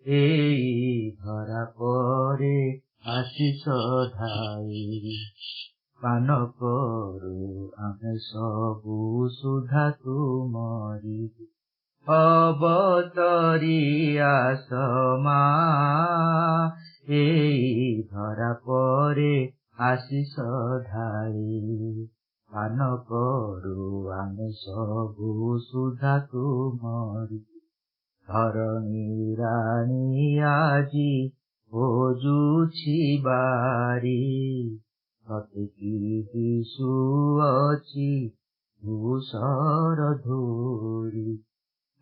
एई धरा परे आशीष ढाई पान करू आमे सबु सुधा तुमरी अवतरी आसमा एई धरा परे आशीष ढाई पान करू आमे सबु सुधा तुमरी धरणी राणी आजी खोजुछि बारी सतकी दिशुअछि धूसर धूरी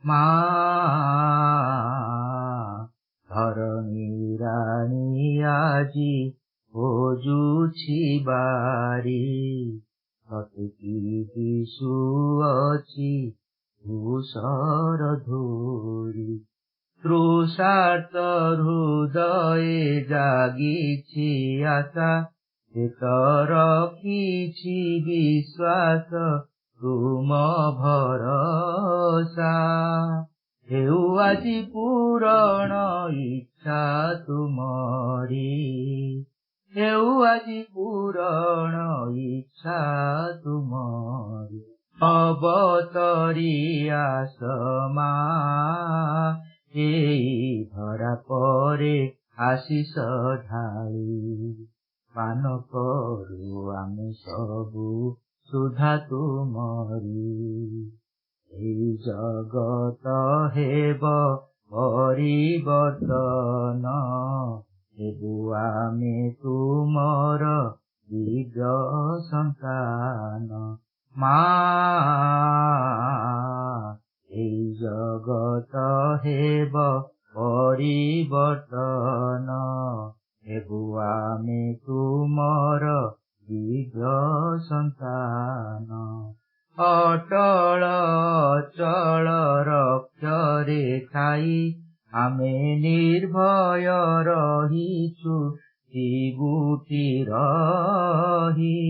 माँ धरणी राणी आजी खोजुछि बारी सतकी दिशुअछि धूसर धूरी तृषार्त हृदय जागिछि आशा चेत रखिछि विश्वास तुम भरोसा हेउ आजी पूरण इच्छा तुमरी हेउ आजी पूरण इच्छा तुमरी अवतरी आसमा एई धरा परे आशीष ढाई पान करू आमे सबु सुधा तुमरी एई जगत हेब परिवर्तन हेबु आमे तुमर दिव्य संतान माँ एई जगत हेब परिवर्तन हेबु आमे तुमर दिव्य संतान अटल अचल रक्षरे ठाई आमे निर्भय रहिछु बुटी रही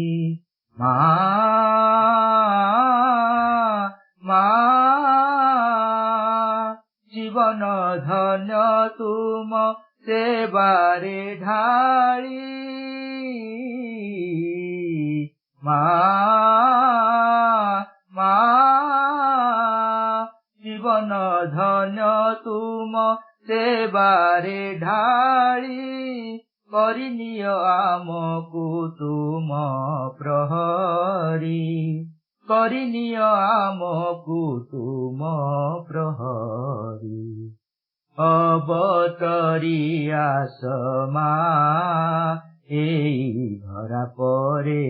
जीवन धन्य तुम सेवारे ढाली जीवन धन्य तुम सेवारे ढाली करिनिय आमकु तुम प्रहरी करिनिय आमकु तुम प्रहरी अवतरी आसमा एई धरा परे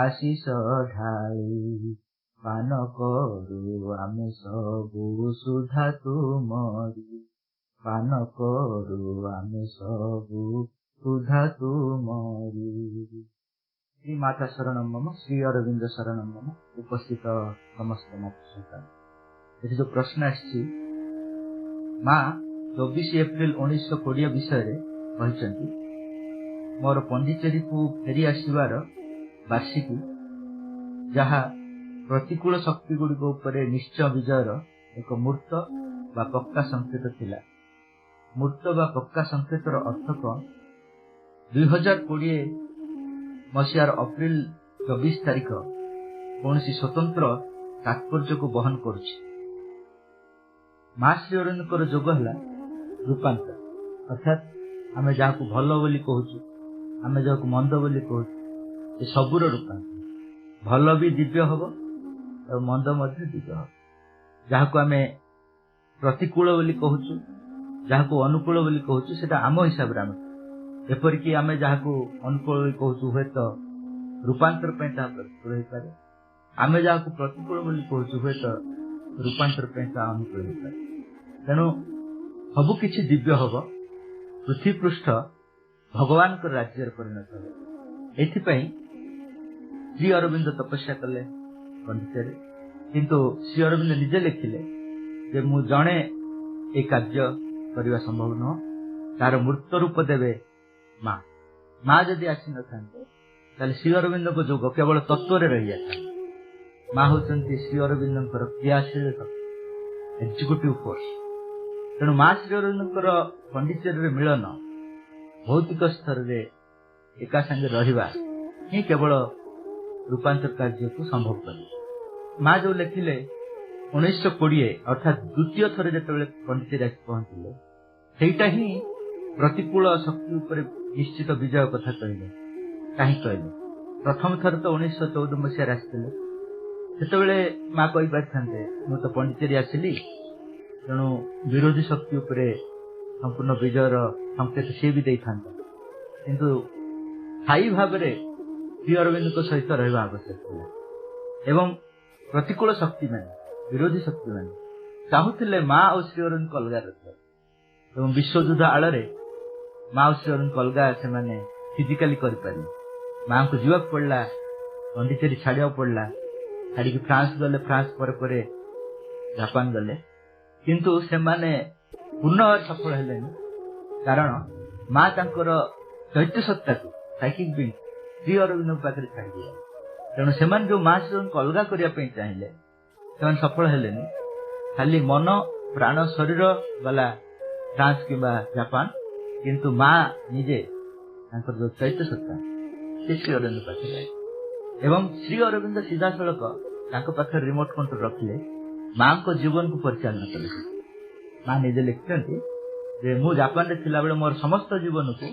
आशीष ढाई पान करू आमे सबु सुधा तुमरी पान करू आमे सबु सुधा तुमरी। श्री माता शरणम मम श्री अरविंद शरणम मम उपस्थित समस्त माता ये जो प्रश्न आसी माँ 24 एप्रिल 1920 विषय कहते मोर पंडिचेरी को फेरी आसवार वार्षिकी जहाँ प्रतिकूल शक्ति गुड़िक उपरे निश्चय विजयर एक मूर्त बा पक्का संकेत थिला। मूर्त बा पक्का संकेतर अर्थ कौन 2020 मसीहार अप्रिल 24 तारिख कौन स्वतंत्र तात्पर्य को बहन करुछि। माँ श्री अरविंद जोग है रूपांतर अर्थात आमे जहाँ को भल बोली कहूँ आमे जहाँ को मंद बोली कहूँ ये सबूर रूपांतर भल भी दिव्य हम और मंद मध्य दिव्य हम जहाँ को आमे प्रतिकूल बोली कहूँ जहाँ को अनुकूल बोली कहूँ से आम हिसाब से एपरिक आमे जहाँ को अनुकूल कहूँ हुए तो रूपांतर प्रतिकूल हो पाए आमे जहाँ को प्रतिकूल बोली कहूँ हुए तो रूपांतर अनुकूल हो पाए तेणु सबु किछि दिव्य हम पृथ्वी पृष्ठ भगवान को राज्य परिणत हो एथिपाई श्री अरविंद तपस्या कले पंडिचेरी किंतु श्री अरविंद निजे लिखिले जे मु जणे ए कार्य करने संभव नुह तार मूर्त रूप देवे माँ माँ जदि आसी न था श्री अरविंद को जोग केवल तत्व रही जाता माँ होती श्री अरविंद क्रियाशील एक्जिक्यूटिव फोर्स तेणु माँ श्री अरविंदर पंडिचेरी मिलन भौतिक स्तर में एका संगे रहिबा ही केवल रूपांतर कार्य को संभव करे। माँ जो लिखिले 1920 अर्थात द्वितीय थर जो पंडिचेरी आसी पहुंचले सेटा ही प्रतिकूल शक्ति उपर निश्चित विजय कथा कहले। कहीं कहले प्रथम थर तो 1914 मसीह आसते से माँ कही पारि मु तो पंडिचेरी आसिली तेणु विरोधी शक्ति उपरे संपूर्ण विजयर संकेत सी भी दे था किंतु स्थायी भाव श्री अरविंद सहित रहा आवश्यक एवं प्रतिकूल शक्ति मान विरोधी शक्ति मान चाहूले माँ और श्री अरविंद को अलग रखा एवं विश्वयुद्ध आड़े माँ और श्री अरविंद को अलग से फिजिकाली कर माँ को जीवा पड़ा पंडिचेरी छाड़ा पड़ा छाड़ी फ्रांस गले फ्रांस पर जापान गले किंतु से माने पूर्ण सफल हेले कारण माँ तांकर चैत्य सत्ता को साइकिक भी श्री अरविंद पाखे छाड़ दिया तेणु से जो माँ श्री को अलग करने चाहिए से सफल हेले खाली मन प्राण शरीर गला फ्रांस कि जापान किंतु माँ निजे जो चैत्य सत्ता से श्री अरविंद पाखे एवं श्री अरविंद सीधा सड़क पाखे रिमोट कंट्रोल रखिले माँ को जीवन को परिचालन कले। माँ निजे लिखते मु जापान रे थिला बेले मोर समस्त जीवन को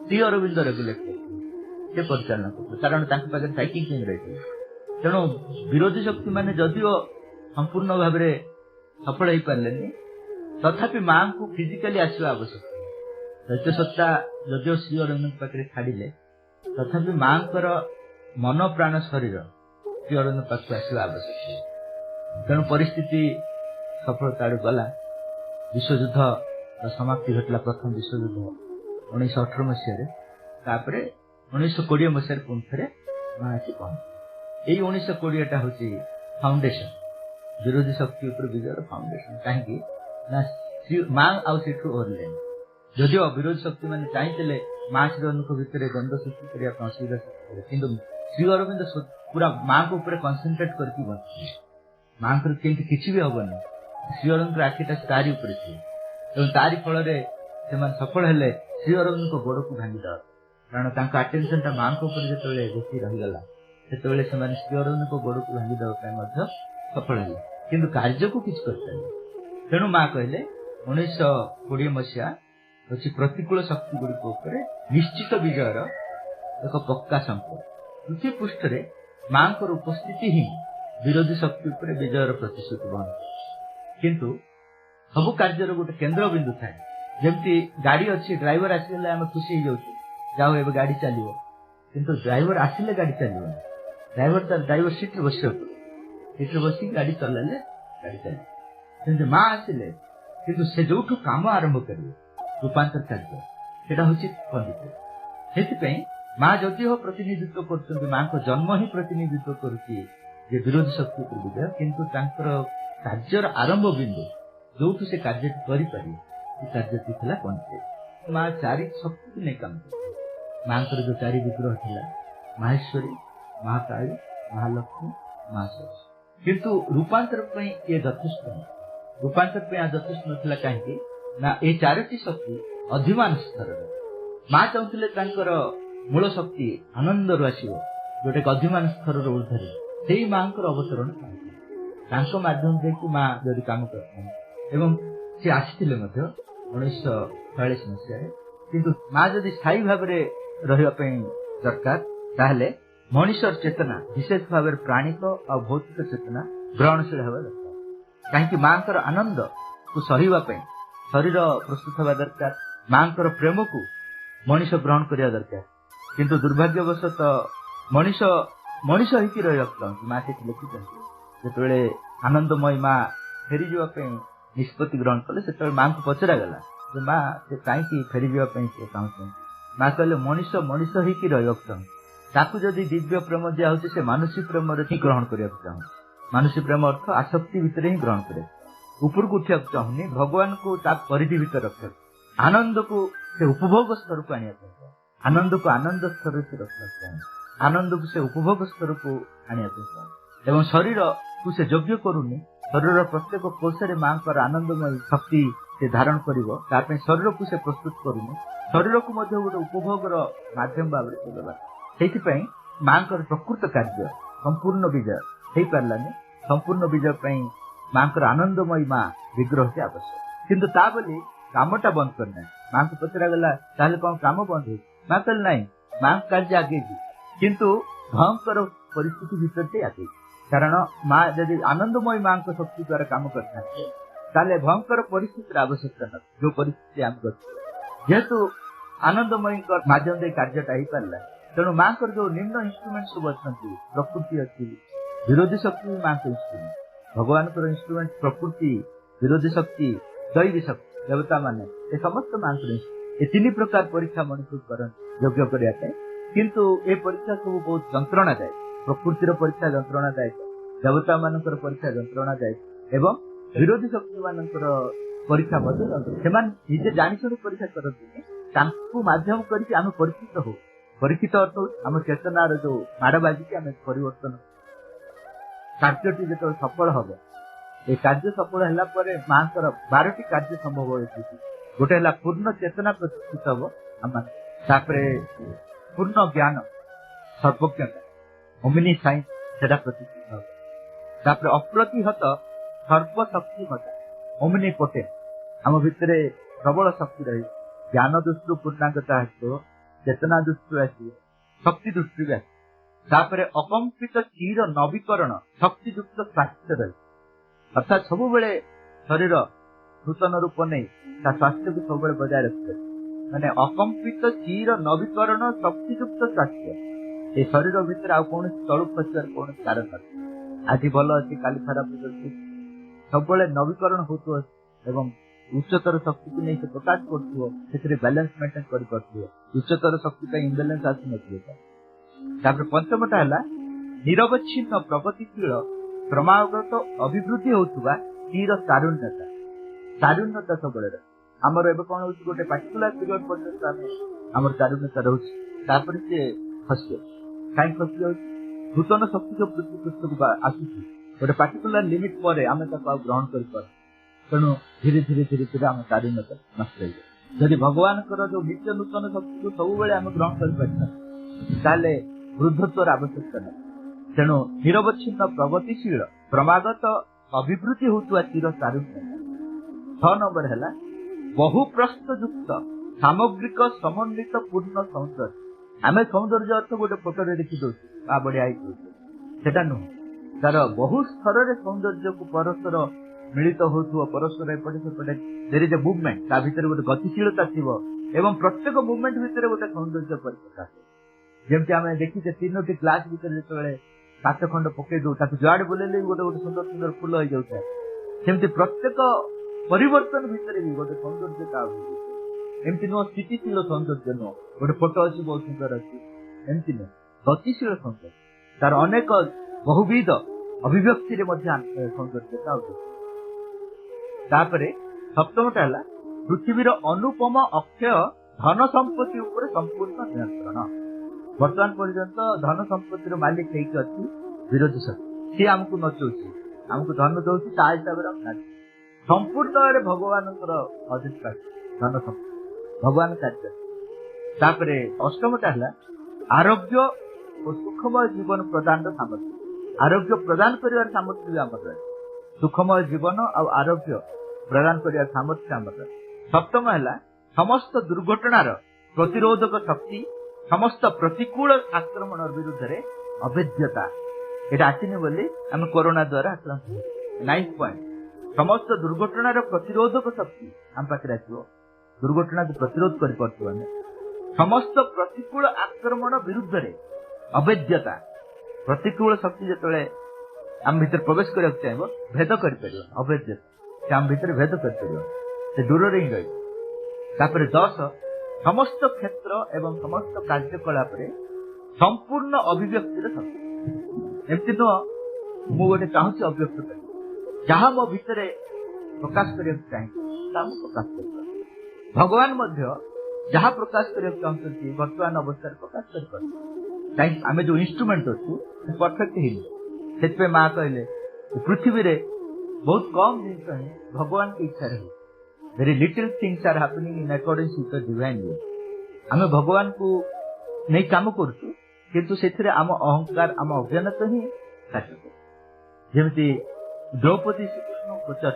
श्री अरविंद रेगुलेट करते परिचालन करते कारण पाखे साइकिल किंग रही तेणु विरोधी शक्ति माने जदिओ संपूर्ण भाव में सफल हो पारे तथापि माँ को फिजिकाली आसवा आवश्यक चैत्य सत्ता जदिओ श्री अरविंद पाखे छाड़े तथापि माँ मन प्राण शरीर श्री अरविंद पाख आसवा आवश्यक तेणु परिस्थिति सफलता गला विश्वयुद्ध समाप्ति घटला प्रथम विश्वयुद्ध 1918 मसीह 1920 मसीह पुणी थे माँ आसी पहुंचे यही 1920 हूँ फाउंडेशन विरोधी शक्ति उपर विजय फाउंडेशन कहीं माँ आठू ओरले जदिओ विरोधी शक्ति मैंने चाहिए माँ श्री अरविंद भितर द्वंद्व सृष्टि करने असुविधा कि श्री अरविंद पूरा माँ को ऊपर कनसेंट्रेट करके बचे माँ किसी भी हेनी श्री अरविंद आखिटा तारी उपर थी तारी फल सफल हेले श्री अरविंद को गोड़ को भांगीद कारण आटेंशन माँ जो बेसी रहीगला से श्री अरविंद को गोड़ को भांगीद सफल है किंतु कार्य को किसी कर तेणु माँ कहले 1920 मसीहा हूँ प्रतिकूल शक्ति गुड़िक निश्चित विजयर एक पक्का संपर्क पृथ्वी पृष्ठ माँ उपस्थिति ही विरोधी शक्ति उपर विजयर प्रतिश्रुति बहन किंतु सबु कार्य गोटे केन्द्र बिंदु थाए जमती गाड़ी अच्छी ड्राइवर आसगले आम खुशी हो जाओ ए गाड़ी चलो किंतु ड्राइवर आसिले गाड़ी चलो ड्राइवर तार ड्राइवर सीट बस सीट बस गाड़ी चलाले गाड़ी चले माँ आसिले किंतु से जो काम आरंभ करेंगे रूपांतर कार्य सेटा हूँ पंडित से माँ जदि हो प्रतिनिधित्व कर माँ को जन्म ही प्रतिनिधित्व करुच्ची विरोधी शक्ति पर विजय किंतु कार्यर आरंभ बिंदु जो से कार्य कार्यटी था पंडित माँ चारि शक्ति को नहीं काम माँ जो चारि विग्रह था माहेश्वरी महाकाली महालक्ष्मी महासरस्वती किंतु रूपांतर ये यथेष्ट नहीं रूपांतर यथेष्ट नाला कहीं ना ये चारोटी शक्ति अधिमान स्तर माँ चाहते मूल शक्ति आनंद आसो जोटे अधिमान स्तर ऊर्धर से माँ अवतरण माध्यम से माँ जदि कम कर सी आसी 1946 मसीह किंतु माँ जदि स्थायी भाव रही दरकार ताहले मनुष्य चेतना विशेष भाव प्राणिक और भौतिक चेतना ग्रहणशील होगा दरकार कहीं माँ आनंद को सहवाई शरीर प्रस्तुत होगा दरकार माँ प्रेम को मनुष्य ग्रहण करने दरकार किंतु दुर्भाग्यवशत मनुष्य मनुष्य होकर रहा माँ से लिखिं जो आनंदमयी माँ फेरी जावाई निष्पत्ति ग्रहण कले से माँ को पचरा गला जे माँ से कहीं फेरी जावाई चाहते माँ कहले मनुष्य मनुष्य होकर रहा जदि दिव्य प्रेम दिया से मानुषी प्रेम ही ग्रहण करने चाहूँ मानुषी प्रेम अर्थ आसक्ति भितर ही ग्रहण करे ऊपर को उठा चाहूनी भगवान को परिधि भीतर रख आनंद को से उपभोग स्तर को आने आनंद को आनंद स्तर से रखना चाहे आनंद को से उपभोग स्तर को आने चाहे एवं शरीर को से योग्य करूनी शरीर प्रत्येक कोशे माँ आनंदमय शक्ति से धारण करिवो तापे शरीर को से प्रस्तुत करूनी शरीर को मध्य गोटे उपभोगर माध्यम भाव से मांकर प्रकृत कार्य संपूर्ण विजय हो पारानी संपूर्ण विजय मांकर आनंदमयी माँ विग्रह से आवश्यक किंतु ता बोली कामटा बंद करना माँ को पचरा गला ताले कौन काम बंद हो माँ कहल नहीं माँ कार्य आगे किंतु भयंकर परिस्थिति भीतर से आगे कारण माँ जदि आनंदमयी माँ को शक्ति द्वारा काम करता ताले भयंकर परिस्थिति आवश्यकता न जो परिस्थिति आम कर जेहेतु आनंदमयी माध्यम कार्यटा हो पारा तेणु माँ को जो निम्न इन्स्ट्रुमेंट सब अच्छा प्रकृति अच्छी विरोधी शक्ति माँ को इन्स्ट्रुमेंट भगवान को इन्स्ट्रुमेंट प्रकृति विरोधी शक्ति दैवी शक्ति देवता माने ये समस्त माँ को ये तीन प्रकार परीक्षा मनुष्य कर योग्य करने किंतु ये परीक्षा सब बहुत जंत्रणा दायक प्रकृतिर परीक्षा जंत्रणा दायक देवता मानकर परीक्षा जंत्रणा दायक एवं विरोधी शक्ति मानकर परीक्षा निजे जानी परीक्षा करते माध्यम करके आम परिचित हो परीक्षित अर्थ आम चेतनार जो माड़ बाजिकी आम परिवर्तन कार्यटी जो सफल हम ये कार्य सफल है माँ 12टी कार्य संभव हो गोटे है पूर्ण चेतना प्रतिष्ठित हम आमरे पूर्ण ज्ञान सर्वज्ञता ओमिनी साइंस से प्रतिष्ठित हम अप्रतिहत सर्वशक्तिमता ओमिनी पोटे आम भितर प्रबल शक्ति रही ज्ञान दृष्टि पूर्णांगता आसो चेतना दृष्टि आसो शक्ति दृष्टि भी आसो अकम्पित चीर नवीकरण शक्तियुक्त स्वास्थ्य रही अर्थात सब बेले शरीर नूतन रूप नहीं स्वास्थ्य को सब बजाय रखते माने अकम्पित चीर नवीकरण शक्तियुक्त स्वास्थ्य ये शरीर भितर आउ कौन तलु खचार कौन कारण नहीं आज भल अच्छी काली खराब सब नवीकरण हो उच्चतर शक्ति को नहीं से प्रकाश कर बैलेंस मेंटेन कर उच्चतर शक्ति इम्बालांस आस पंचमटा है निरवच्छिन्न प्रगतिशील क्रमागत अभिवृद्धि होता चीर तारुण्यता तारुण्यता सब आमर एवं कौन हो गोटे पार्टिकुलर पीरियड पर्यटन आम तारुण्यता रोचे सी खसी कहीं खसी नूतन शक्ति जो पृथ्वी पृष्ठ को आसूसी गोटे पार्टिकुलर लिमिट पर आम ग्रहण कर तेणु धीरे धीरे धीरे धीरे आम तारुण्यता नष्ट हो जदि भगवान जो नित्य नूतन शक्ति को सब बेले आम ग्रहण कर वृद्धत्वर आवश्यकता नहीं तेणु निरवच्छिन्न प्रगतिशील क्रमागत अभिवृद्धि होता चिर तारुण्य 6 नंबर है बहु प्रस्तुक्त सामग्रिक समन्वित पूर्ण सौंदर्य आम सौंदर्य अर्थ गोटे फोटो देखी दौर बढ़िया सेटा नुह तार बहु स्तर सौंदर्य को परस्पर मिलित हो परस्पर एपटे सेपटे देयर इज ए मूवमेंट ता भीतर गोटे गतिशीलता थिबो एवं प्रत्येक मूवमेंट भीतर गोटे सौंदर्य परिप्रकाश जेमती आम देखीचे 3टी ग्लास भीतर जो काच खंड पकई दो जुआड़े बोले गोटे गोटे सुंदर सुंदर फूल हो जाए सेमती प्रत्येक परिवर्तन भितर भी गोटे सौंदर्यता एमती नुह स्थितिशील सौंदर्य नुह गोटे फोटो अच्छी बहुत सुंदर अच्छी एमती नुह गतिशील सौंदर्य तार अनेक बहुविध अभिव्यक्ति सौंदर्यता तापरे सप्तमटा है पृथ्वीर अनुपम अक्षय धन संपत्ति उपर संपूर्ण नियंत्रण वर्तमान पर्यंत धन संपत्तिर मालिक अच्छी विरोधी शक्ति सी आमको नचौची आमको धन दौर ता हिसाब से संपूर्ण भगवान अधिकार धन संपत्ति भगवान कार्य अष्टमटा है आरोग्य और सुखमय जीवन प्रदान सामर्थ्य आरोग्य प्रदान कर सामर्थ्य भी आम सुखमय जीवन और आरोग्य प्रदान कर सामर्थ्य आम सप्तम है समस्त दुर्घटनार प्रतिरोधक शक्ति समस्त प्रतिकूल आक्रमण विरुद्ध रे अभेद्यता ये आसनी बोली आम कोरोना द्वारा आक्रांत 9th पॉइंट समस्त दुर्घटनार प्रतिरोधक शक्ति आम पाखे आसो दुर्घटना को प्रतिरोध कर समस्त प्रतिकूल आक्रमण विरुद्ध रे अभेद्यता प्रतिकूल शक्ति जो आम भीतर प्रवेश करने चाहिए भेद कर अभेद्यता आम भीतर भेद कर दूर ही रही 10 समस्त क्षेत्र एवं समस्त कार्यकलाप संपूर्ण अभिव्यक्तिर शक्ति एमती नुह मु गोटे चाहूँ अभिव्यक्त कर जहाँ मो भितर प्रकाश करने चाहिए प्रकाश कर भगवान जहाँ प्रकाश करने चाहते वर्तमान अवस्था प्रकाश कर आम जो इन्स्ट्रुमेंट अच्छु परफेक्ट ही से माँ कहले पृथ्वी रे बहुत कम जिन भगवान की इच्छा रही very little things are happening in accordance with the divine will. आम भगवान को नहीं काम करूँ किंतु से आम अहंकार आम अज्ञानता ही कार्य कर जमी द्रौपदी श्रीकृष्ण पचार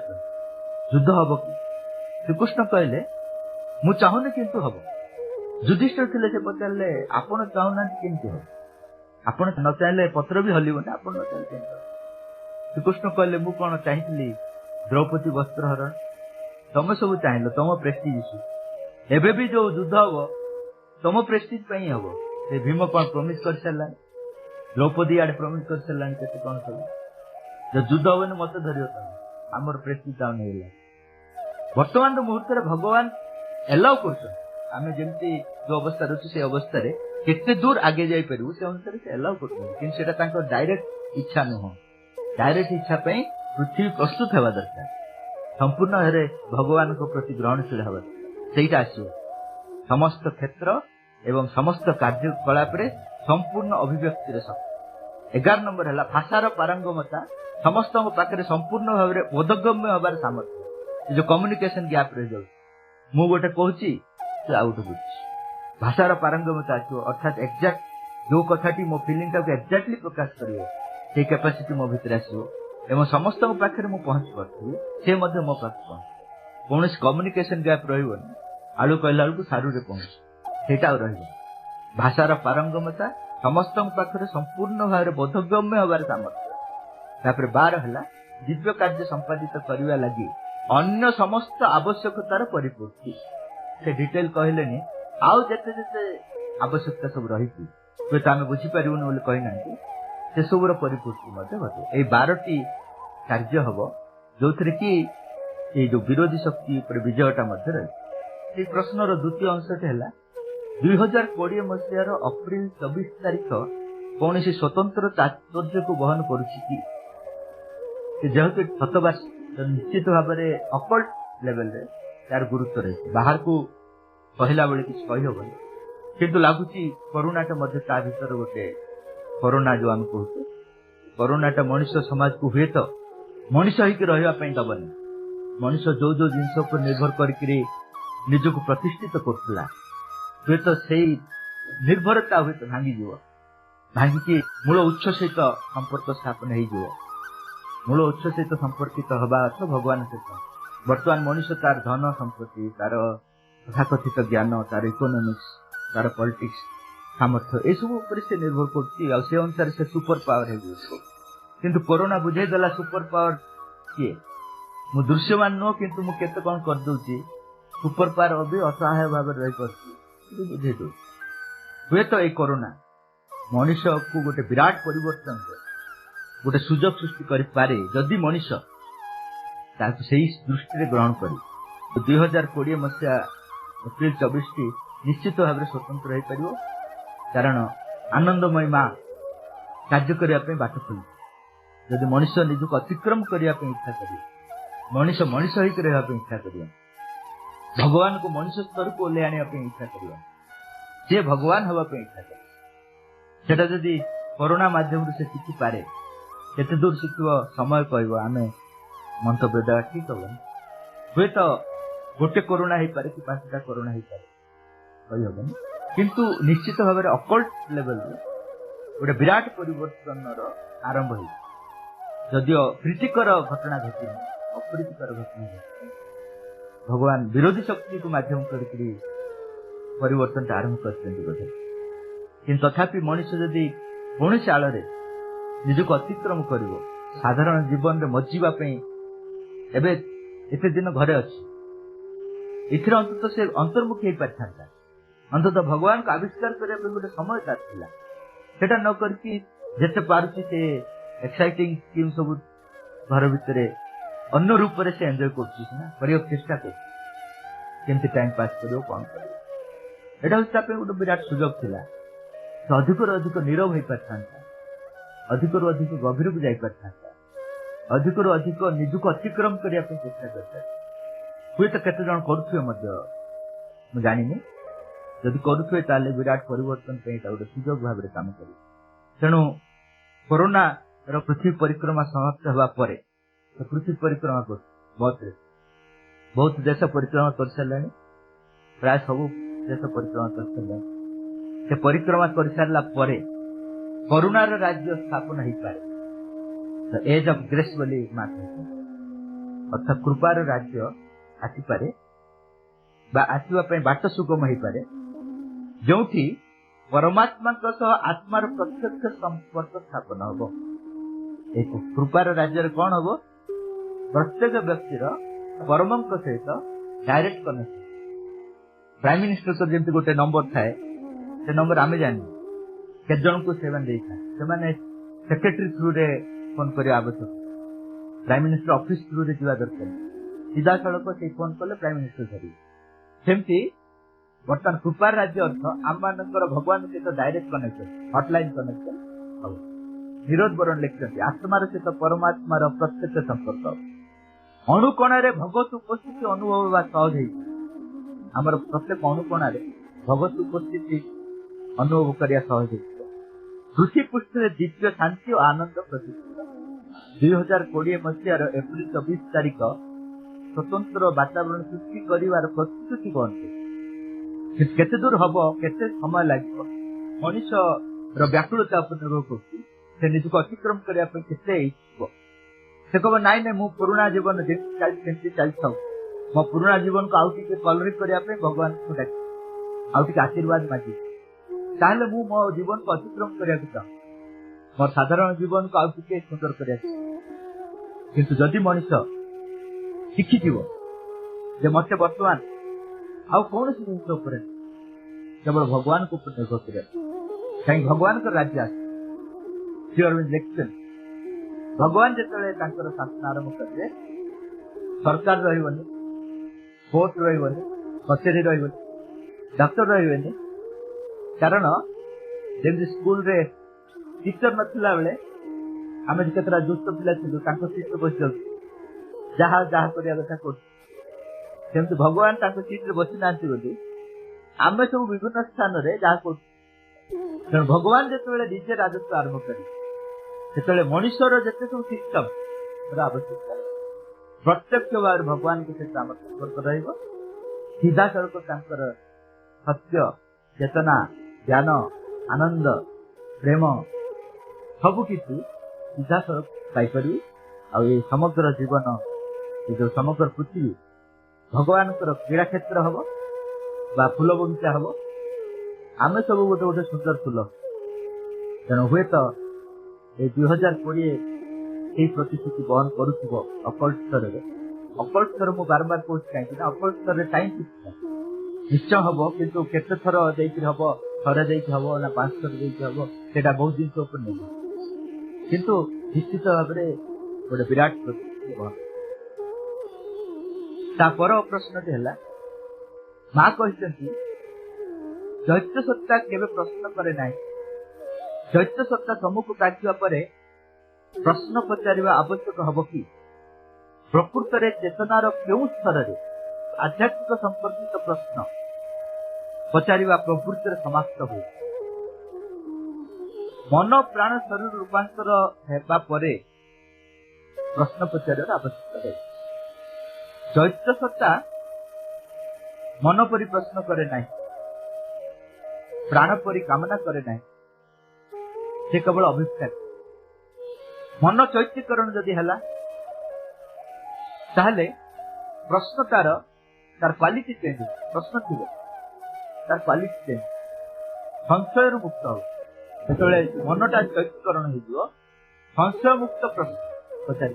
युद्ध हम कि श्रीकृष्ण कहले मु चाहूनी किंतु हम युधिष्ठिर थे से पचारे आपण चाहूना केमती हम आपण न चाहे पत्र भी हलबन आप न चाहे श्रीकृष्ण कहले मु कौन चाहती द्रौपदी वस्त्र हरण तुम सब चाहल तुम प्रेस्टीज इश्यू एबे भी जो युद्ध हम तुम प्रेस्टीज हम से भीम कौन प्रमिश कर सारा द्रौपदी आड़े प्रमिश कर सारा के कौन सब जो युद्ध हम मत धर आमर प्रेस्टीज डाउन है वर्तमान मुहूर्त भगवान एलाउ कर जमी जो अवस्था अच्छे से अवस्था केते दूर आगे जापर से अनुसार से एलाउ कर डायरेक्ट इच्छा नुह डायरेक्ट इच्छा पृथ्वी प्रस्तुत हवा दरकार संपूर्ण भाव भगवान को प्रति ग्रहणशील हवा से आसो समस्त क्षेत्र एवं समस्त कार्यकलाप संपूर्ण अभिव्यक्ति शक्ति 11 नंबर है भाषार पारंगमता समस्त पाखे संपूर्ण भाव में बोधगम्य हबार सामर्थ्य जो कम्युनिकेशन गैप रही जाऊँ मु गोटे कहूँ आउ गोटे बुझी भाषार पारंगमता आसो अर्थात एक्जाक्ट जो कथाटी मो फिलिंग टाक एक्जाक्टली प्रकाश कर कैपेसिटी मो भीतर आसो एवं समस्त पाखे मुझे पहुंची पार्थी से मो पाख पहुंच कौन कम्युनिकेशन गैप रही आलू कहला बेलू सारू पहुंच से भाषार पारंगमता समस्त पाखे संपूर्ण भाव में बोधगम्य हबार सामर्थ्य 12 है दिव्य कार्य संपादित करने लगी अन्य समस्त आवश्यकतार परिपूर्ति से डिटेल कहले आउ जेते जेते आवश्यकता सब रही तो आम बुझीपारूनी बोली कहना से सबूर परिपूर्ति घटे 12टी कार्य हम जो थे कि ये जो विरोधी शक्ति पर विजयटा रही प्रश्नर द्वितीय अंशटे है 2020 मसीहार अप्रिल 24 तारीख कौन स्वतंत्र तात्पर्य को बहन कर जेहेतु शतवार्ष निश्चित भाव में अकल्ट लेवल यार गुरुत्व रही बाहर को कहला बेले किसी कहीहबन किंतु लगुच कोरोनाटा भर गोटे कोरोना जो आम कहते कोरोनाटा मनुष्य समाज को हुए तो मनुष्य होकर रही दबनी मनुष्य जो जो जिनस पर निर्भर करके निजक प्रतिष्ठित करुला हुए तो से निर्भरता हुए तो भांगी भांगिकी मूल उच्च सहित संपर्क स्थापन हो मूल उच्च सहित संपर्कित हवा अर्थ भगवान सहित वर्तमान मनुष्य तार धन संपत्ति तार तथाकथित ज्ञान तार इकोनोमिक्स तार पॉलिटिक्स सामर्थ्य ये सब से निर्भर कर अनुसार से सुपर पावर है किंतु कोरोना बुझेदेला सुपर पावर किए मु दृश्यमान नुह किंतु मु केते कौन कर दूची सुपर पावर अभी असहाय भाव रही पड़ती बुझे दो हुए तो ये कोरोना मनुष्य को गोटे विराट परिवर्तन गोटे सुजोग सृष्टि करे जदि मनुष्य से दृष्टि ग्रहण कर 2020 मसीहा एप्रिल 24 टी निश्चित भाव में स्वतंत्र हो पार कारण आनंदमयी माँ कार्य करने बाट खोल जदि मनुष्य निजक अतिक्रम करने इच्छा कर मनुष्य मनुष्य होकर इच्छा कर भगवान को मनुष्य स्तर को ले आने इच्छा कर सी भगवान हाँपी इच्छा कर जदि कोरोना मध्यम से शिखी पारे केते दूर शिखब समय कह आम मंतव्य देवा ठीक हम हुए तो गोटे कोरोना हो पारे कि 5टा कोरोना हो पारे कहीहबन किंतु निश्चित भाव में अकल्ट लेवल गोटे विराट परिवर्तन आरंभ हो जदियो प्रीतिकर घटना घटी अप्रीतिकर घटना घटी भगवान विरोधी शक्ति को माध्यम करके परिवर्तन आरंभ कर तथापि मनुष्य जदि कौन आड़ निजक अतिक्रम कर साधारण जीवन में मज्जापी एवं एत दिन घरे अच्छी इथर अंततः से अंतर्मुखी हो पारि था अंततः भगवान को आविष्कार करने गोटे समय तार न करके जिते पार्टी से एक्साइटिंग स्कीम सब घर भितर अन्य रूप से एंजॉय कर चेष्टा कर टाइम पास कर कौन कर गोटे विराट सुजोग थिला अधिक अधिक नीरव हो पारि था अधिक अधिक गभीर को जाई पारि था अधिक अधिक निजक अतिक्रम करने चेष्टा करता हुए तो केते जन करुवे जानी जदि करुवे ताले विराट परिवर्तन गोटे सुजोग भाव में काम कर तेणु कोरोना पृथ्वी परिक्रमा समाप्त होगा पृथ्वी परिक्रमा बस बहुत देश परिक्रमा कर सारे प्राय सब देश परिक्रमा कर सारे से परिक्रमा कर सारा करुणार राज्य स्थापन हो पाए एज ऑफ ग्रेस बोली माँ अर्थात कृपार राज्य आसीपे आसवाई बाट सुगम हो पाए जो परमात्मा आत्मार प्रत्यक्ष संपर्क स्थापन हम एक कृपार राज्य कौन हम प्रत्येक व्यक्तिर परम सहित डायरेक्ट कनेक्शन प्राइम मिनिस्टर तो जमी गोटे नंबर थाए से नंबर आम जान के जन को से सेक्रेटरी थ्रु रे फोन करने आवश्यक प्राइम मिनिस्टर ऑफिस थ्रु रे जा दरकार सीधा सड़क से फोन कले प्राइम मिनिस्टर धरी सेमती बर्तमान कृपार राज्य अर्थ आम मान भगवान सहित डायरेक्ट कनेक्शन हटलाइन कनेक्शन हम निरोध बरण लिखते आत्मार सहित परमात्मार प्रत्यक्ष संपर्क अणुकणारे भगवत उपस्थिति अनुभव बा सहज आमर प्रत्येक अणुकणारे भगवत उपस्थिति अनुभव करिया सहज पृथ्वी पृष्ठ दिव्य शांति और आनंद प्रतिष्ठित 2020 मसीहार एप्रिल 24 तारीख स्वतंत्र वातावरण सृष्टि कर प्रस्तुति बनते केते दूर हम केते समय लगे मनीष व्याकुलता निर्भर कर निजक अतिक्रम करने से कह नाई ना मु पुराणा जीवन चलती चलता मो पुराणा जीवन को आउटे कलरी करने भगवान को डाक आउटे आशीर्वाद मांगी ताहले मु मो जीवन को अतिक्रम करने चाहूँ मोर साधारण जीवन को आउटे सुंदर करने किंतु जदि मनीष शिखी मत बर्तमान आउ कौन जिन केवल भगवान को निर्भर कर कहीं भगवान का राज्य आरविंद लिखते भगवान जिते शासन आरंभ करेंगे सरकार रही कोर्ट रही कचेरी रही डॉक्टर रही कारण जमी स्कूल रे टीचर नथिला बेले आम केतरा दुष्ट पिला सीट रे बस जहा जहा करिया कथा कर भगवान सीट रे बसी ना आम सब विभिन्न स्थान रे जहा कर भगवान जिते निजे राजस्व आरंभ करे से मनुष्यर जिते सब सिस्टम आवश्यकता प्रत्यक्ष भाव भगवान के सहित आम संपर्क रही सीधा सड़क सत्य चेतना ज्ञान आनंद प्रेम सबकि सीधा सड़क पाइपर आ समग्र जीवन ये जो समग्र पृथ्वी भगवान क्रीड़ा क्षेत्र हम बा फूल बगीचा हम आम सब गोटे गोटे सुंदर फूल तेणु हुए तो ये 2020 प्रतिश्रुति बहन करुव अकल्ट स्तर अकल्ट स्तर मुझे बारंबार कहूँ कहीं अकल्ट स्तर टाइम निश्चय हम किंतु केते थर हम थे हम ना 5 थर हम से बहुत जिन नहीं किंतु निश्चित भाव में गोटे विराट प्रतिश्रुति बहन तापर प्रश्न है माँ कहते दैत्य सत्ता केवे प्रश्न करे ना दैत्य सत्ता सम्मुख काटिया प्रश्न पचार आवश्यक हम कि प्रकृत में चेतनार क्यों स्तर आध्यात्मिक संपर्कित प्रश्न पचार प्रवृत्ति समाप्त हो मन प्राण शरीर रूपांतर हेबा परे प्रश्न पचार आवश्यकता है दैत्य सत्ता मन परी प्रश्न करे ना प्राण परी कामना करे ना से केवल अभिप्राय मन चैत्यकरण जदि है ताहले प्रश्न तार क्वालिटी चेंज प्रश्न थी तार क्वालिटी चेंज संशय मुक्त हो जो मनटा चैत्यकरण हो संशय मुक्त प्रश्न पचार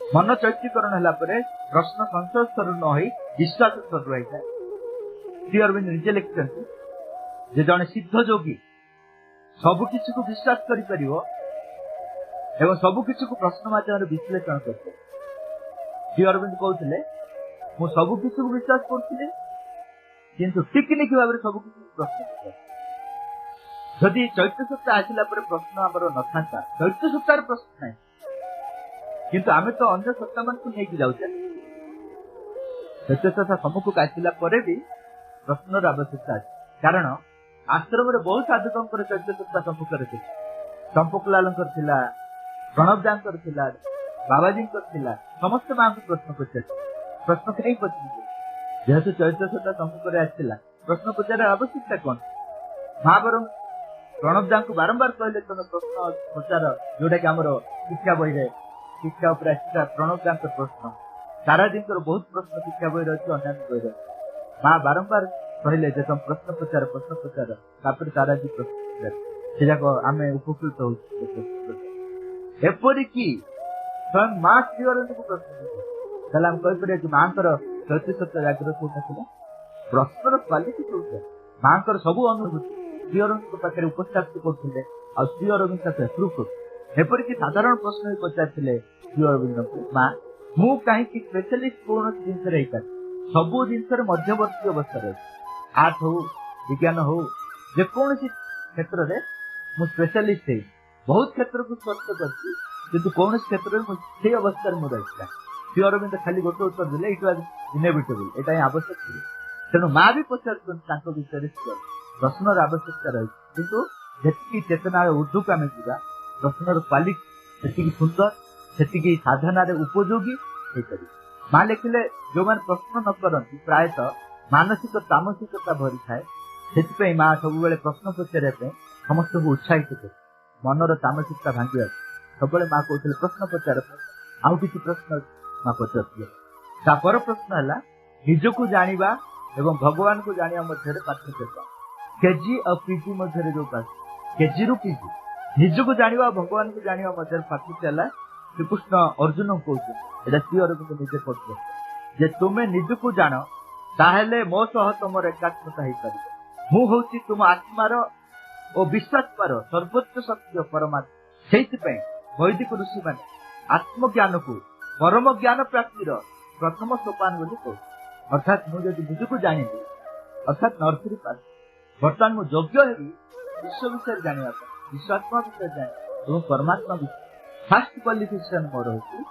मन चैत्यकरण है प्रश्न संशय स्तर न हो विश्वास स्तर रही है श्री अरविंद निजे लिखते जड़े सिद्ध योगी सबकि को विश्वास कर सबकि को प्रश्न माध्यम विश्लेषण करते श्री अरविंद कहते मु सबकि को विश्वास करुली किंतु टिकनिक भाव में सबकि प्रश्न जदि चैत्य सत्ता आसला प्रश्न आमर न था चैत्य सत्तार प्रश्न ना किंतु आमे तो अन्य सत्ता मान को नहीं जाऊे चैत्य सत्ता सम्मुख आसला भी प्रश्न आवश्यकता कारण आश्रम बहुत साधुकों चैत्य सत्ता सम्मुख चंपकलाल प्रणव दांकर बाबाजी समस्त माँ को प्रश्न पचार प्रश्न कहीं पचार जेहेतु चरित्र सहित सम्मुखें आसाला प्रश्न पचार आवश्यकता कौन माँ बर प्रणव दा बारंबार कहले तुम प्रश्न पचार जोटा कि आम शिक्षा बही शिक्षा प्रणव दा प्रश्न सारा दिन बहुत प्रश्न शिक्षा बही रही अन्य बही माँ बारंबार कहले तुम प्रश्न पचार सारा दिन प्रश्न पचार से जाक आम उपकृत होपरिक स्वयं माँ श्री अरविंद को प्रश्न आम कहीपर कि माँ चरित्र सत्य जागृत होता प्रश्नर क्वालिटी कौन माँ सब अनुभूति श्री अरविंद पाखे उपस्थापित करते श्री अरविंद एपरिक साधारण प्रश्न भी पचार श्री अरविंद को माँ मु कहीं स्पेशलिस्ट कौन जिन सब जिन मध्यवर्ती अवस्था रही आर्ट हो विज्ञान हो जेकोसी क्षेत्र में मु स्पेशलिस्ट है बहुत क्षेत्र को स्पर्श कर कौन क्षेत्र में से अवस्था में रही श्री अरविंद खाली गोटे उत्तर देले इट वाज इनेविटेबल एटा आवश्यक थी तेणु माँ भी पचार विषय प्रश्नर आवश्यकता रही किंतु जी चेतना ऊर्धक आम जा प्रश्नर क्वालिटी से सुंदर से साधन उपयोगी माँ लिखिले जो मैंने प्रश्न न करती प्रायतः मानसिक तामसिकता भरी थाए से माँ सब प्रश्न पचार समस्त को उत्साहित कर मनर तामसिकता भांगा सब माँ कहते प्रश्न पचार आउ कि प्रश्न माँ पचार पर प्रश्न है निजक जाना एवं भगवान को जाना मध्य पार्थक्य केजी और पीजी मध्य जो केजी रु पीजी निजक जाना भगवान को जाना मध्य पार्थक्य है श्रीकृष्ण अर्जुन कहते श्री अरविंद निजे पढ़ते जे तुम्हें निजक जान ताहेले मो सह तुम एकात्मता हो पार मु हूँ तुम आत्मार और विश्वात्मार सर्वोच्च सत्य परमात्मा से वैदिक ऋषि मान आत्मज्ञान को परम ज्ञान प्राप्तिर प्रथम सोपान बोली कह अर्थात मुझे निजक जानी अर्थात नर्सरी पास बर्तमान मु योग्य हेबी विश्व विषय जाना विश्वात्मा विषय जाना परमात्मा विषय फास्ट क्वालिफिकेशन मोर होती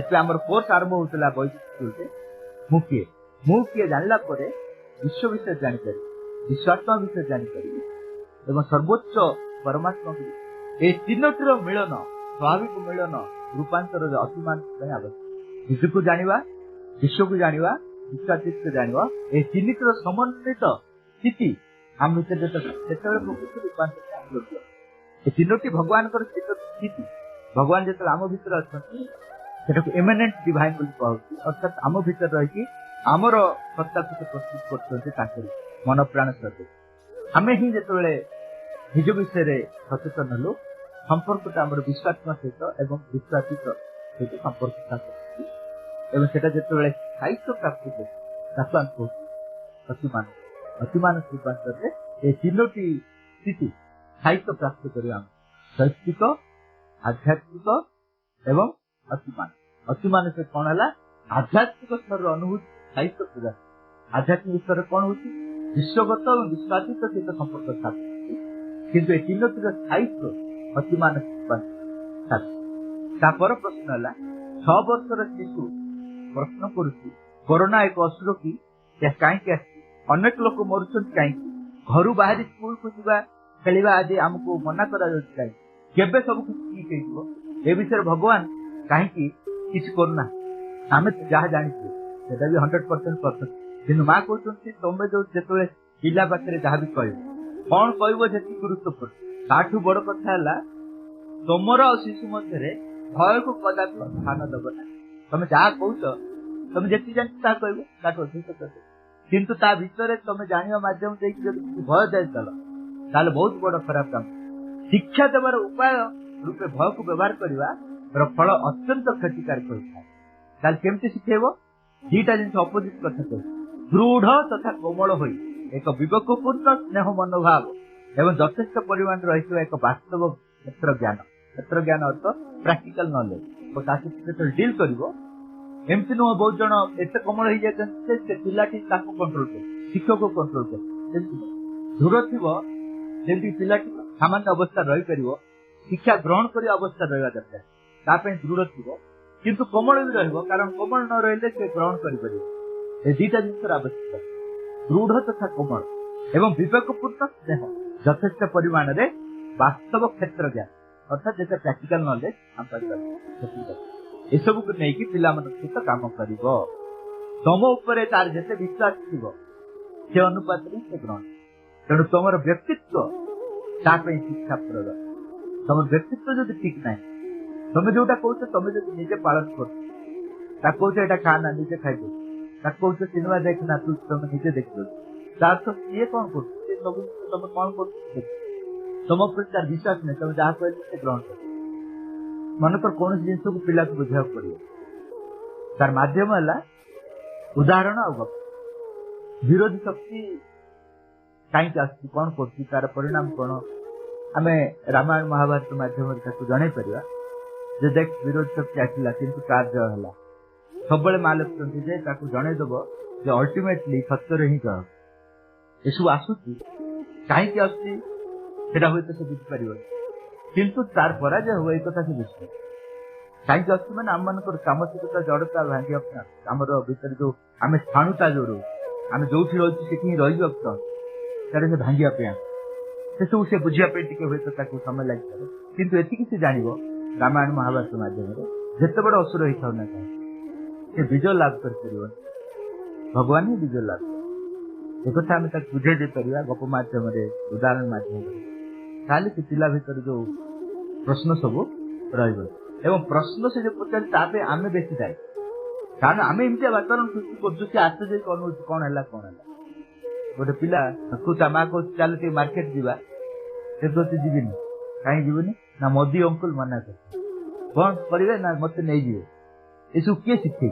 से आम कोर्स आरंभ होता वैदिक स्कूल मुझे जानला विश्व विषय जापर विश्वात्मा विषय जापर एवं सर्वोच्च परमात्मा ये तीनोटीर मिलन स्वाभाविक मिलन रूपांतर अतिमान आवश्यक निज को जाना विश्व को जाना विश्वातीत को जाना ये तीनोटीर समन्वित स्थिति आम भर प्रकृति रूपांतर ये तीनोटी भगवान स्थिति भगवान जो आम भर अच्छा एमिनेंट डिवाइन कहूँ अर्थात आम भर रही आमर सत्ता को प्रस्तुत कर मन प्राण सहित आम ही जो निज विषय सचेतन हलु संपर्क आम विश्वात्मा सहित एवं विश्वासित सहित संपर्क एवं से जो साहित्य प्राप्त अतिमान अतिमान रूपांतर ये तीनोटी स्थिति साहित्य प्राप्त कर शैक्षिक आध्यात्मिक एवं अतिमान अतिमान से कौन है आध्यात्मिक स्तर अनुभूति साहित्य प्रदान आध्यात्मिक स्तर कौन हो विश्वगत और विश्वासित सहित संपर्क स्थापित किंतु ये तीनोटीर साहित्य अतिमान पर प्रश्न है 6 वर्षर शिशु प्रश्न करुच्ची कोरोना एक असुर की कहीं अनेक लोक मरुंट कहीं घर बाहरी स्कूल को जावा खेलवा आदि आमको मना कर सब कुछ ठीक हो विषय भगवान कहीं किसी करूना आम जहाँ जानी 100% परफेक्ट कि माँ कहते तुम जो जो पिला पाखे जहाँ भी कह कौन कह गुरुत्वपूर्ण ताठू बड़ कथा है तुमर और शिशु मध्य भय को कदापि स्थान दब ना तुम जहाँ कह तुम जी जान कह किंतु ता भीतर तुम जाना मध्यम भय दे चल बहुत बड़ खराब काम शिक्षा देवार उपाय रूपे भय को व्यवहार करने फल अत्यंत क्षतिकारक होता है केमती शिखेब दीटा जिन अपोजिट कथा कह दृढ़ तथा कोमल हो एक विवेकपूर्ण स्नेह मनोभाव एवं यथेष्ट परिमाण रही एक वास्तव क्षेत्र ज्ञान अर्थ प्राक्टिकल नॉलेज डील कर एमती नुह बहुत जन एत कोमल हो जाते पिलाटी कंट्रोल कर शिक्षक को कंट्रोल कर दृढ़ थी पिलाटी सामान्य अवस्था रही पार शिक्षा ग्रहण कर अवस्था रहा दरकार दृढ़ थी किंतु कोमल भी रही कारण कोमल न रही से ग्रहण कर दीटा जिन आवश्यकता दृढ़ तथा कोमल एवं विवेकपूर्ण स्नेह यथेष्ट परिमाण में वास्तव क्षेत्र ज्ञान अर्थात जैसे प्रैक्टिकल नॉलेज एसबू को नहीं पिला सहित काम कर तुम उपर तार जिते विश्वास थी से अनुपात से ग्रहण तेणु तुम व्यक्तित्व शिक्षा प्रदान तुम व्यक्तित्व जो ठीक ना तुम जोटा कौच तुम जो निजे पालन कर कौच एटा खाना निजे खाई कौच सिनेमा देखना तू तुम निजे देख तार तो ये कौन कर तुम कौन कर तुम तार विश्वास नहीं तुम जहाँ कह ग्रहण कर मनकर कौन जिन को पिला को बुझा पड़ो तार मध्यम है उदाहरण आ गप विरोधी शक्ति कहीं कौन कर तार परिणाम कौन आम रामायण महाभारत मध्यम जन पार देख विरोधी शक्ति आसला किंतु कार्य है सब माँ लिखुं जनईदेव जे अल्टीमेटली सत्य ही कह ये सब आसूसी कहीं आसुचा हूँ से बुझीपर किंतु तार पराजय हुआ एक कथा से बुझे कहीं आस मैंने आम मान सामसिकता जड़ता भांगी आमर भीतर जो आम स्थाणुता जोड़ आम जो रही तार से भांगे से सब से बुझापी टे समय लगे किंतु एति से जान रामायण महाभारत मध्यम जिते बड़ असुर ही था ना कहीं विजय लाभ कर भगवान ही विजय लाभ एक आम बुझे दे पार गप मध्यम उदाहरण मध्यम ताले से पिला भीतर जो प्रश्न सब रही प्रश्न से जो पचार आम बेसी थाए कारण आम एमती वातावरण सृष्टि कर आश्चर्य कौन हो कौन है गोटे पिला तू माँ कह चल मार्केट जावा से जीवन कहीं जीवन ना मोदी अंकुल मना कर कौन करेंगे ना मत नहीं जीवे ये सब किए शिखे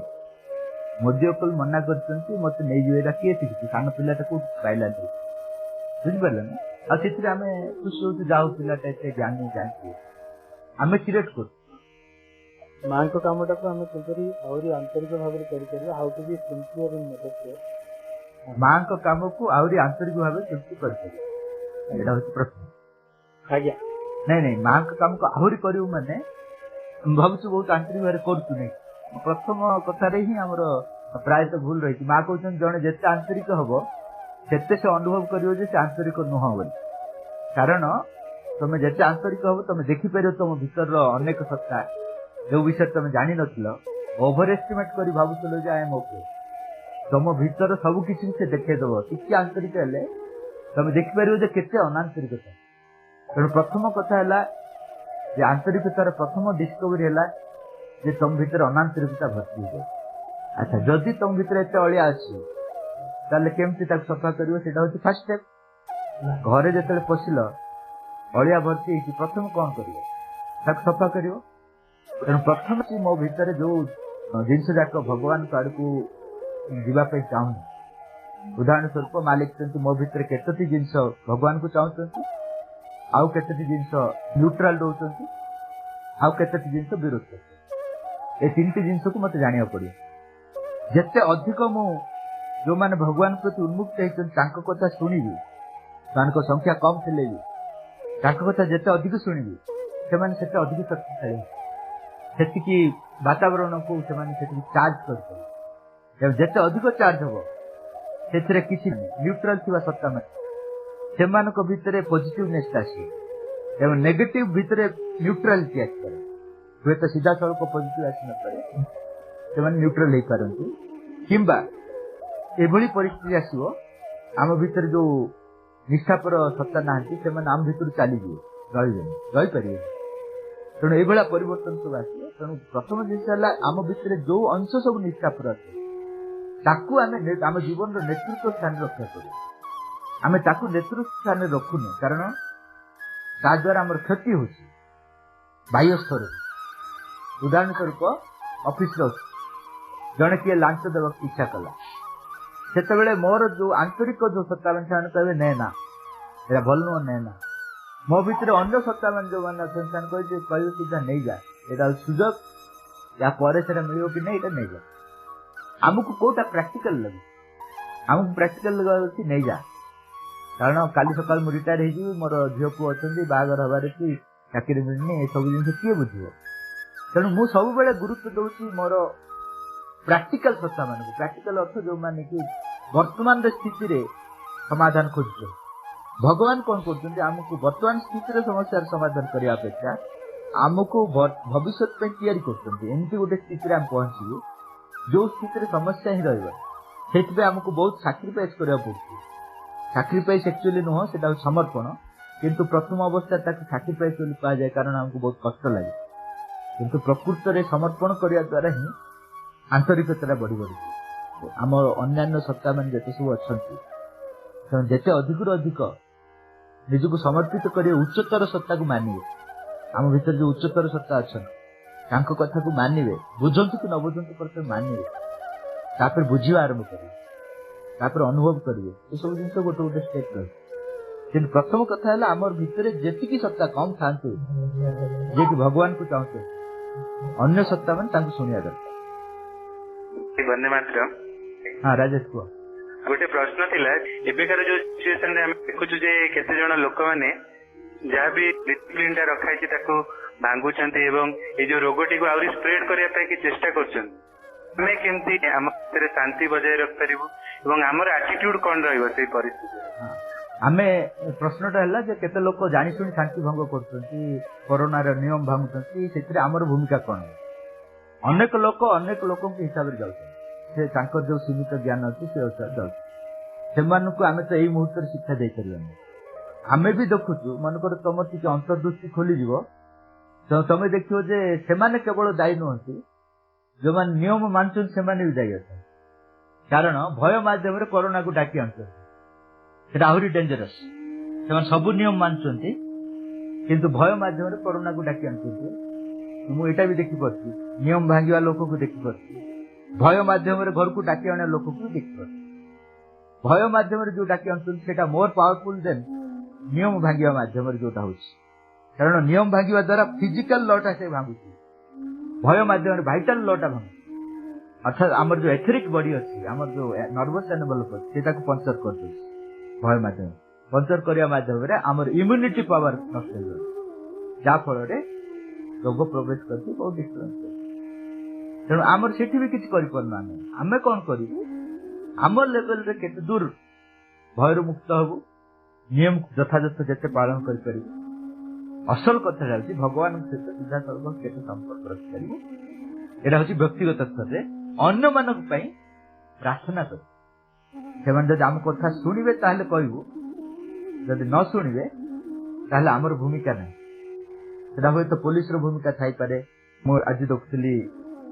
मोदी अंकुल मना कर मत नहीं जीवे किए शिखी सान पिलाटा कौट पाइला बुझिपारे ना आम खुशी हो जाओ पिलाटा एत ज्ञानी जानते आम क्रिएट कर माँ कामटा को आम आंतरिक भाव कर how to be sincere in मदद माँ कम को आहरी आंतरिक भाव केमती कर प्रश्न आज्ञा नहीं नहीं माँ कम को आहरी करू माने भावुँ बहुत आंतरिक भाव करूँ नहीं प्रथम कथार ही आमर प्रायत भूल रही माँ कहते जड़े जिते आंतरिक हम सेते से अनुभव कर आंतरिक नुह बोली कारण तुम जिते आंतरिक हम तुम देखिपर तुम भीतर अनेक सत्ता जो विषय तुम जान न ओभर एस्टिमेट कर भावुल आई एम ओके तुम भीतर सब किसी से देखदेव टी आंतरिक हेले तुम देखिपर केते अनांतरिकता तेणु प्रथम कथा है आंतरिकतार प्रथम डिस्कवरी है तुम भीतर अनांतरिकता भर्ती हो अच्छा जदि तुम भीतर एत अलिया अच्छी ताले केमती सफा कर फास्ट स्टेप घरे जो पशिल अलिया भर्ती प्रथम कौन कर सफा कर तेणु प्रथम मो भीतर जो जिनस जाक भगवान को आड़ को जावाई चाहूनी उदाहरण स्वरूप मालिक मो भीतर केतोटी जिनस भगवान को चाहते आउ केतोटी जिनस न्यूट्राल रोच आउ केतोटी जिनस विरोध कर ये तीन जिनस को मत जाना पड़े जिते अधिक मु जो मैंने भगवान प्रति उन्मुक्त होती कथा शुणी संख्या कम थे भी कथा जिते अधिक शुणी से अधिक शक्तिशाली से वातावरण को चार्ज कर जिते अधिक चार्ज हम से किसी न्यूट्राल थी सत्ता में से भितर पॉजिटिवनेस आसे नेगेटिव भितर न्यूट्रालिटी आसपे हुए तो सीधा सड़क पॉजिटिव आसी न से न्यूट्राल हो पारती किंबा एभली परिस्थिति आसो आम भीतर जो निष्ठापर सत्ता ना से आम भीतर चलीजे रहीपर तेणु ये परिवर्तन सब आसे तेणु प्रथम जिन आम भीतर जो अंश सब निष्ठापर अच्छे आम जीवन नेतृत्व स्थान रक्षा करूँ आम नेतृत्व स्थान रखुने कारण ताद्वारा आम क्षति हो बाह्य स्तर उदाहरण स्वरूप ऑफिस जड़े किए लांच देवा इच्छा कला से मोर जो आंतरिक जो सत्ता मान से कहे ने ना ये भल नुह ने ना मो भीतर अन्य सत्ता मान जो मैंने कहे कह सीधा नहीं जा यहाँ सुजोग या मिलो कि नहीं नहीं जा आमको कौटा प्राक्टिकल लगे आमको प्राक्टिकल लगे नहीं जा कारण काली सकाल मुझे रिटायर हो मोर झील पु अच्छा बाहर हबार कि चाकरी मिलनी सब जिन किए बुझे तेणु मुझे सब गुरुत्व दूसरी मोर प्राक्टिकल सत्ता मान प्राक्टिकल अर्थ जो मैंने कि वर्तमान स्थिति समाधान खोज भगवान कौन करमको वर्तमान स्थिति समस्या समाधान करने अपेक्षा आमको भविष्य तैयारी करमती गोटे स्थिति आम पहुंचू जो स्थिति समस्या ही रही आमको बहुत साक्रिफाइस करने पड़े साक्रिफाइस एक्चुअली नुह से समर्पण किंतु प्रथम अवस्था साक्रिफाइस कहा जाए कारण हमको बहुत कष्ट लगे किंतु प्रकृत में समर्पण करने द्वारा ही आंतरिकता बढ़ी बढ़ी आम अन्य सत्ता मान जिते सब अच्छा जिते अधिक अधिक निजक समर्पित कर उच्चतर सत्ता को मानिए आम भीतर जो उच्चतर सत्ता अच्छा कथा को मानिए बुझंतु कि न बुझंतु पर मानिए बुझा आरंभ करेंगे अनुभव करेंगे ये सब जिन गोटे गोटे स्टेप रही कि प्रथम कथा है आम भितर जी सत्ता कम था जे कि भगवान को चाहते अन्य सत्ता मान शुणा दरकार। वंदे मातरम। हाँ राजेश कह गोटे प्रश्न थिला एबेकार जो सिचुएशन रे हम देखुछु जे केते जण लोक माने जहाँ भी डिसिप्लिन टा रखा है ताको भांगुचंती एवं ये जो रोगटी को आउरी स्प्रेड करया पे की चेष्टा करछन हमें केमती हम तेरे शांति बजाय रख परिबो एवं हमर एटीट्यूड कोन रहइबो सेही परिस्थिति आमे प्रश्नटा है जे केते लोक जानि सुनि शांति भंग करछंती कोरोना रे नियम भांगुचंती सेतिर हमर भूमिका कोन अनेक लोक के हिसाब रे जाउछन से तांकर जो सीमित ज्ञान अच्छी से अनुसार जाउछ से आमे तो यही मुहूर्त शिक्षा दे परिबानी आमे भी देखुछु मनकर तुम टी अंतर्दृष्टि खोली जीवो तो तमे देखियो जे सेमाने केवल दायी नुहंती जो मान नियम मानछन सेमाने भी दायी अछन कारण भय माध्यम रे कोरोना को डाकी आनछन सेटा आहुरी डेंजरस सेमान सब नियम मानछंती किंतु भय माध्यम रे कोरोना को डाकी आनछंती मु एटा भी देखि परछि नियम भांगिवा लोक को देखि परछि भय माध्यम रे घर को डाकी आने लोक को देखि परछि भय माध्यम रे जो डाकी आनछंती सेटा मोर पावरफुल देन नियम भांगिवा माध्यम रे जोटा होछि कारण नियम भांगिवा द्वारा फिजिकल लॉटा से भांगुछि भय माध्यम रे वाइटल लॉटा भांगु अर्थात हमर जो एथरिक बॉडी अछि हमर जो नर्वस एनिमल अछि सेटा को पंचर कर दे भय माध्यम पंचर करिया माध्यम रे हमर इम्यूनिटी पावर नष्ट हो जा फल रे रोग प्रवेश करछि बहुत डिस्टर्ब तेणु आमर सेठी भी किछि करि परना आमे कोन करी आमर लेवल रे केते दूर भयर मुक्त हबु नियम यथायथ जेते पालन करि पारि असल कथा जाउछि भगवान से सीधा सर्व केते संपर्क रखि पारि एटा होछि व्यक्तिगत स्तर रे अन्य मानक पई प्रार्थना कर सेमान जदि आम कथा शुणिबे ताहले कहबो जदि न शुणिबे ताहले आमर भूमिका नै सेटा होय तो पुलिस रो भूमिका थाई पारे मो आज देखुली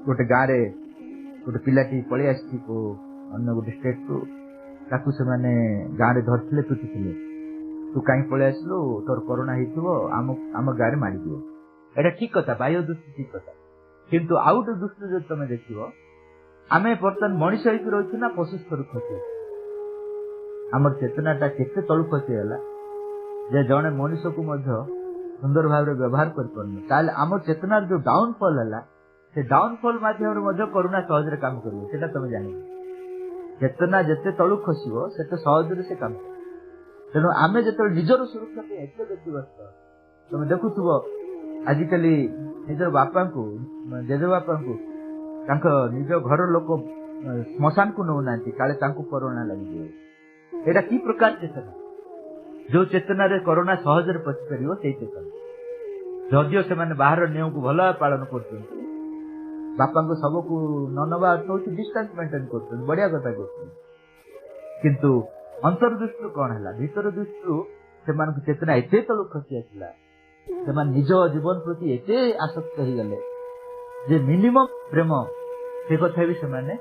गोटे गाँव रे गोटे पिलाटी पळि आछि को अन्य गोटे स्टेट को ताकू से माने गाँव रे धरथिले पिटिथिले तू काई पळि आसलो तोर कोरोना हेतिबो आम गाँव रे मारी दियो एटा ठीक कथा बाह्य दृष्टि ठीक कथा किंतु आउट दृष्टि जो तमे देखिबो आमे बर्तन मनुष्य हित रहिछु ना पशु स्तर खसे हमर चेतनाटा केते तळु खसे हला जे जणे मनुष्य को मध्य सुंदर भाव रे व्यवहार कर परनु ताले हमर चेतनार जो डाउनफॉल हला से डाउनफॉल माध्यम रे मध्य कोरोना सहज रे काम करियो सेटा तमे जानि चेतना जते तळु खसिबो सेते सहज रे से काम तेनु आमे जते निजर सुरक्षा पे एते व्यक्तिगत तमे देखुथुबो आजिकली निजर बापा को जेजे बापा को तांको निज घर लोक स्मशान को नौ नांती काले तांको कोरोना लागि एटा की प्रकार चेतना जो चेतना रे कोरोना सहज रे पछि परियो सेई चेतना जदियो से माने बाहर नियम को भला पालन करछन बापा को सब को ननबा तो डिस्टेंस मेंटेन करछन बढ़िया कथा करछन किंतु अंतर्दृष्टि कोन हला भीतर दृष्टि से मान को चेतना एते तलु खसी आछला से मान निज जीवन प्रति एते आसक्त हो गले जे मिनिमम प्रेम से कथा भी से माने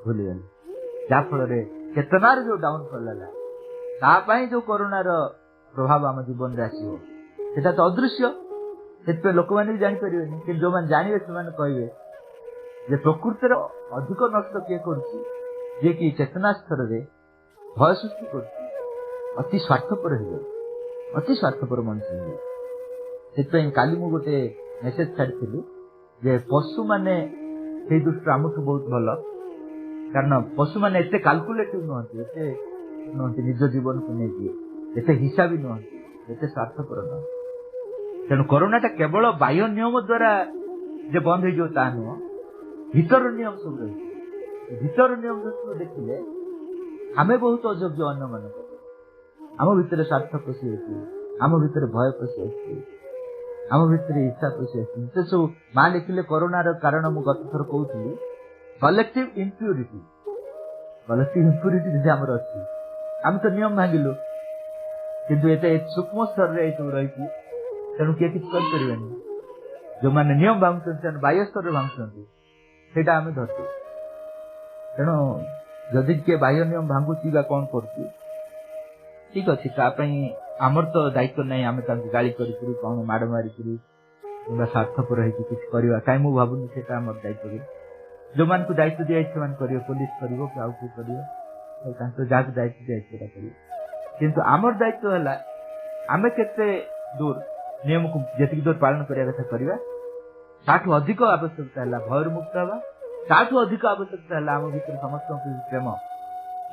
भूली गले जा फल रे चेतनार जो डाउन करला ता पई जो कोरोना रो प्रभाव हम जीवन रे आसीबो सेटा तो अदृश्य सेते लोक माने भी जानि परिबेनी कि जो मान जानिबे से माने कहबे जे प्रकृति रो अधिक नष्ट के करछि जे कि चेतना स्तर रे भय सृष्टि करछि अति स्वार्थपर हो अति स्वार्थपर मनुष्य हो सेते काली मु गोटे मेसेज छाडिथिलि जे पशु माने से दृष्टि आमठू बहुत भल कारण पशु माने एते कैलकुलेटिव नहंती एते नहंती निज जीवन को नेकी एते हिसाबी नहंती एते स्वार्थपर नहंती तेणु कोरोनाटा केवल बाह्य नियम द्वारा जे बंद हो ता नुह भीतर नियम सब रही भीतर नियम दृष्टि देखिले आमे बहुत अयोग्य अन्य मान आम भितर स्वार्थ पशि आम भितर भय पशि आम भितर इच्छा पशि से सब माँ लिखिले कोरोनार कारण मु गत थर कहूली कलेक्टिव इम्प्यूरिटी जदि आमर अच्छी आम तो नियम भांगिलु किंतु एते सूक्ष्म स्तर रे सब रही तेणु किए किसी करें जो मैंने नियम भांगुंट बाह्य स्तर में भांगुंट से आम धरती तेणु जदि किए बाह्य नियम भांगुची कौन कर ठीक अच्छे आमर तो दायित्व नहीं आम गाड़ी कर कौन माड़ मारिक स्वार्थपर होती करवा कहीं मुझे भावुनी से दायित्व जो मान को दायित्व दिखाई से पुलिस कर जहाँ दायित्व दिखाई किंतु आमर दायित्व है आम केते दूर नियम को जी दूर पालन करने कथा करवा ताठू अधिक आवश्यकता है भयर मुक्त हवा ताठू अधिक आवश्यकता है आम भर समस्त प्रेम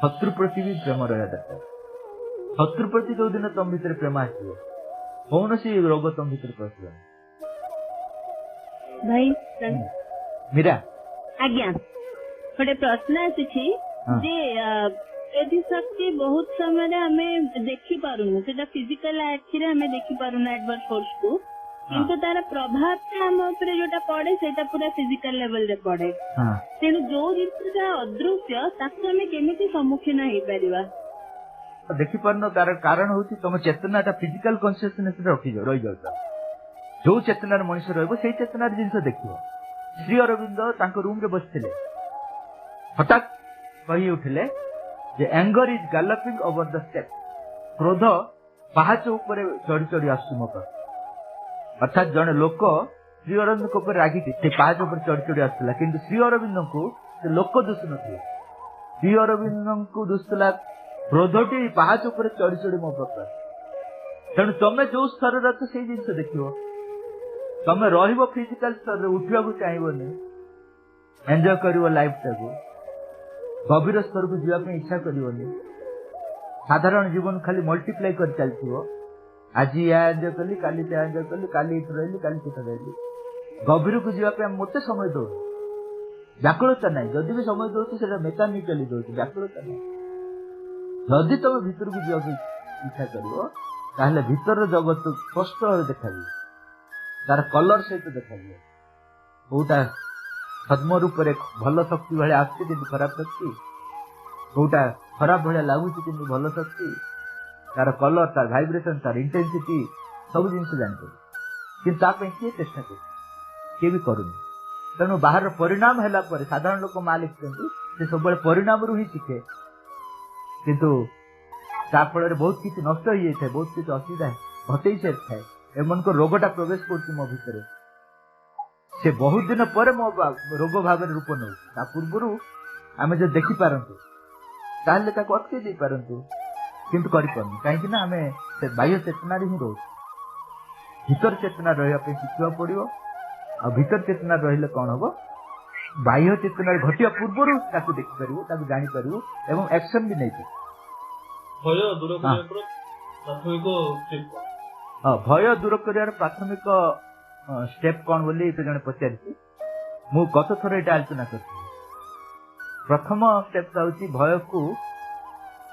शत्रु प्रति भी प्रेम रहा दरकार शत्रु प्रति जो दिन तुम भीतर प्रेम आसो कौन सी रोग तुम भीतर पशु भाई मीरा आज्ञा गोटे प्रश्न आसी शक्ति बहुत समय हमें देखी पारुनु से फिजिकल आखिरे हमें देखी पारुनु एडवर्स फोर्स को किंतु तार प्रभाव आम ऊपर जोटा पड़े सेटा पूरा फिजिकल लेवल रे पड़े तेणु जो जिनसा अदृश्य ताको हमें केमिति सम्मुखीन हो परिबा देखी पारन तार कारण होची तुम चेतनाटा फिजिकल कॉन्शियसनेस रे रखी रही जाउता जो चेतनार मनुष्य रहबो सेही चेतनार जिंस देखियो श्री अरविंद तांको रूम रे बसथिले हठात कही उठिले जे anger is galloping over the step क्रोध पहाच ऊपर चढ़ी चढ़ी आसु मो पर अर्थात जने लोक श्री अरविंद को रागी पहाच ऊपर चढ़ी चढ़ी आसला किंतु श्री अरविंद को से लोक दुष्ट नथिले श्री अरविंद को दुष्टला क्रोधटी पहाच ऊपर चढ़ी चढ़ी मो पर तेणु तमें जो स्तर रख से जिन देखियो तमें रहिबो फिजिकल स्तर रे उठिया को चाहिबोनी एंजॉय करिवो लाइफ टाको गभीर स्तर को जावाई इच्छा करनी साधारण जीवन खाली मल्टीप्लाई कर चलती आज या एंजॉय कली काली त्या एंजॉय कली काली इठ रही काली चिट रही गभीर को जावाई मत समय दौ व्याकुलता नहीं जदि भी समय दौर मेकानिकाली दौ व्याकुलता नहीं जदि तुम भीतर को जावाई इच्छा कर भीतर जगत स्पष्ट भाव देखा तार कलर सहित देखा कौटा छद्म रूप से भल शक्ति भाई आसुच्छी खराब शक्ति कौटा खराब भाया लगुच कि भल शक्ति तार कलर तार भाइब्रेशन तार इंटेंसिटी सब जिन जानते कि किए चेष्टा किए भी करूनी तेणु बाहर परिणाम है साधारण लोक माँ लिखते सब परिणाम रू ही शिखे किंतु फल बहुत किसी नष्ट हो जाए बहुत किसी असुविधा घटे सारी एमन को रोगटा प्रवेश कर मो भितर से बहुत दिन पर मो रोग भाव रूप नौ पूर्व आम जो देखी पारतु ताहले अटके दे पारतु किंतु करें कहीं आम से बाह्य चेतना ही रोच भीतर चेतना रही शिखा पड़ो आ भीतर चेतना रही कौन हम बाह्य चेतना घटिया पूर्व देखिपर जापर एवं एक्शन भी नहीं भय दूर कर प्राथमिक स्टेप कौन बोली जन पचारि मु गत थर ये आलोचना कर प्रथम स्टेप हूँ भय को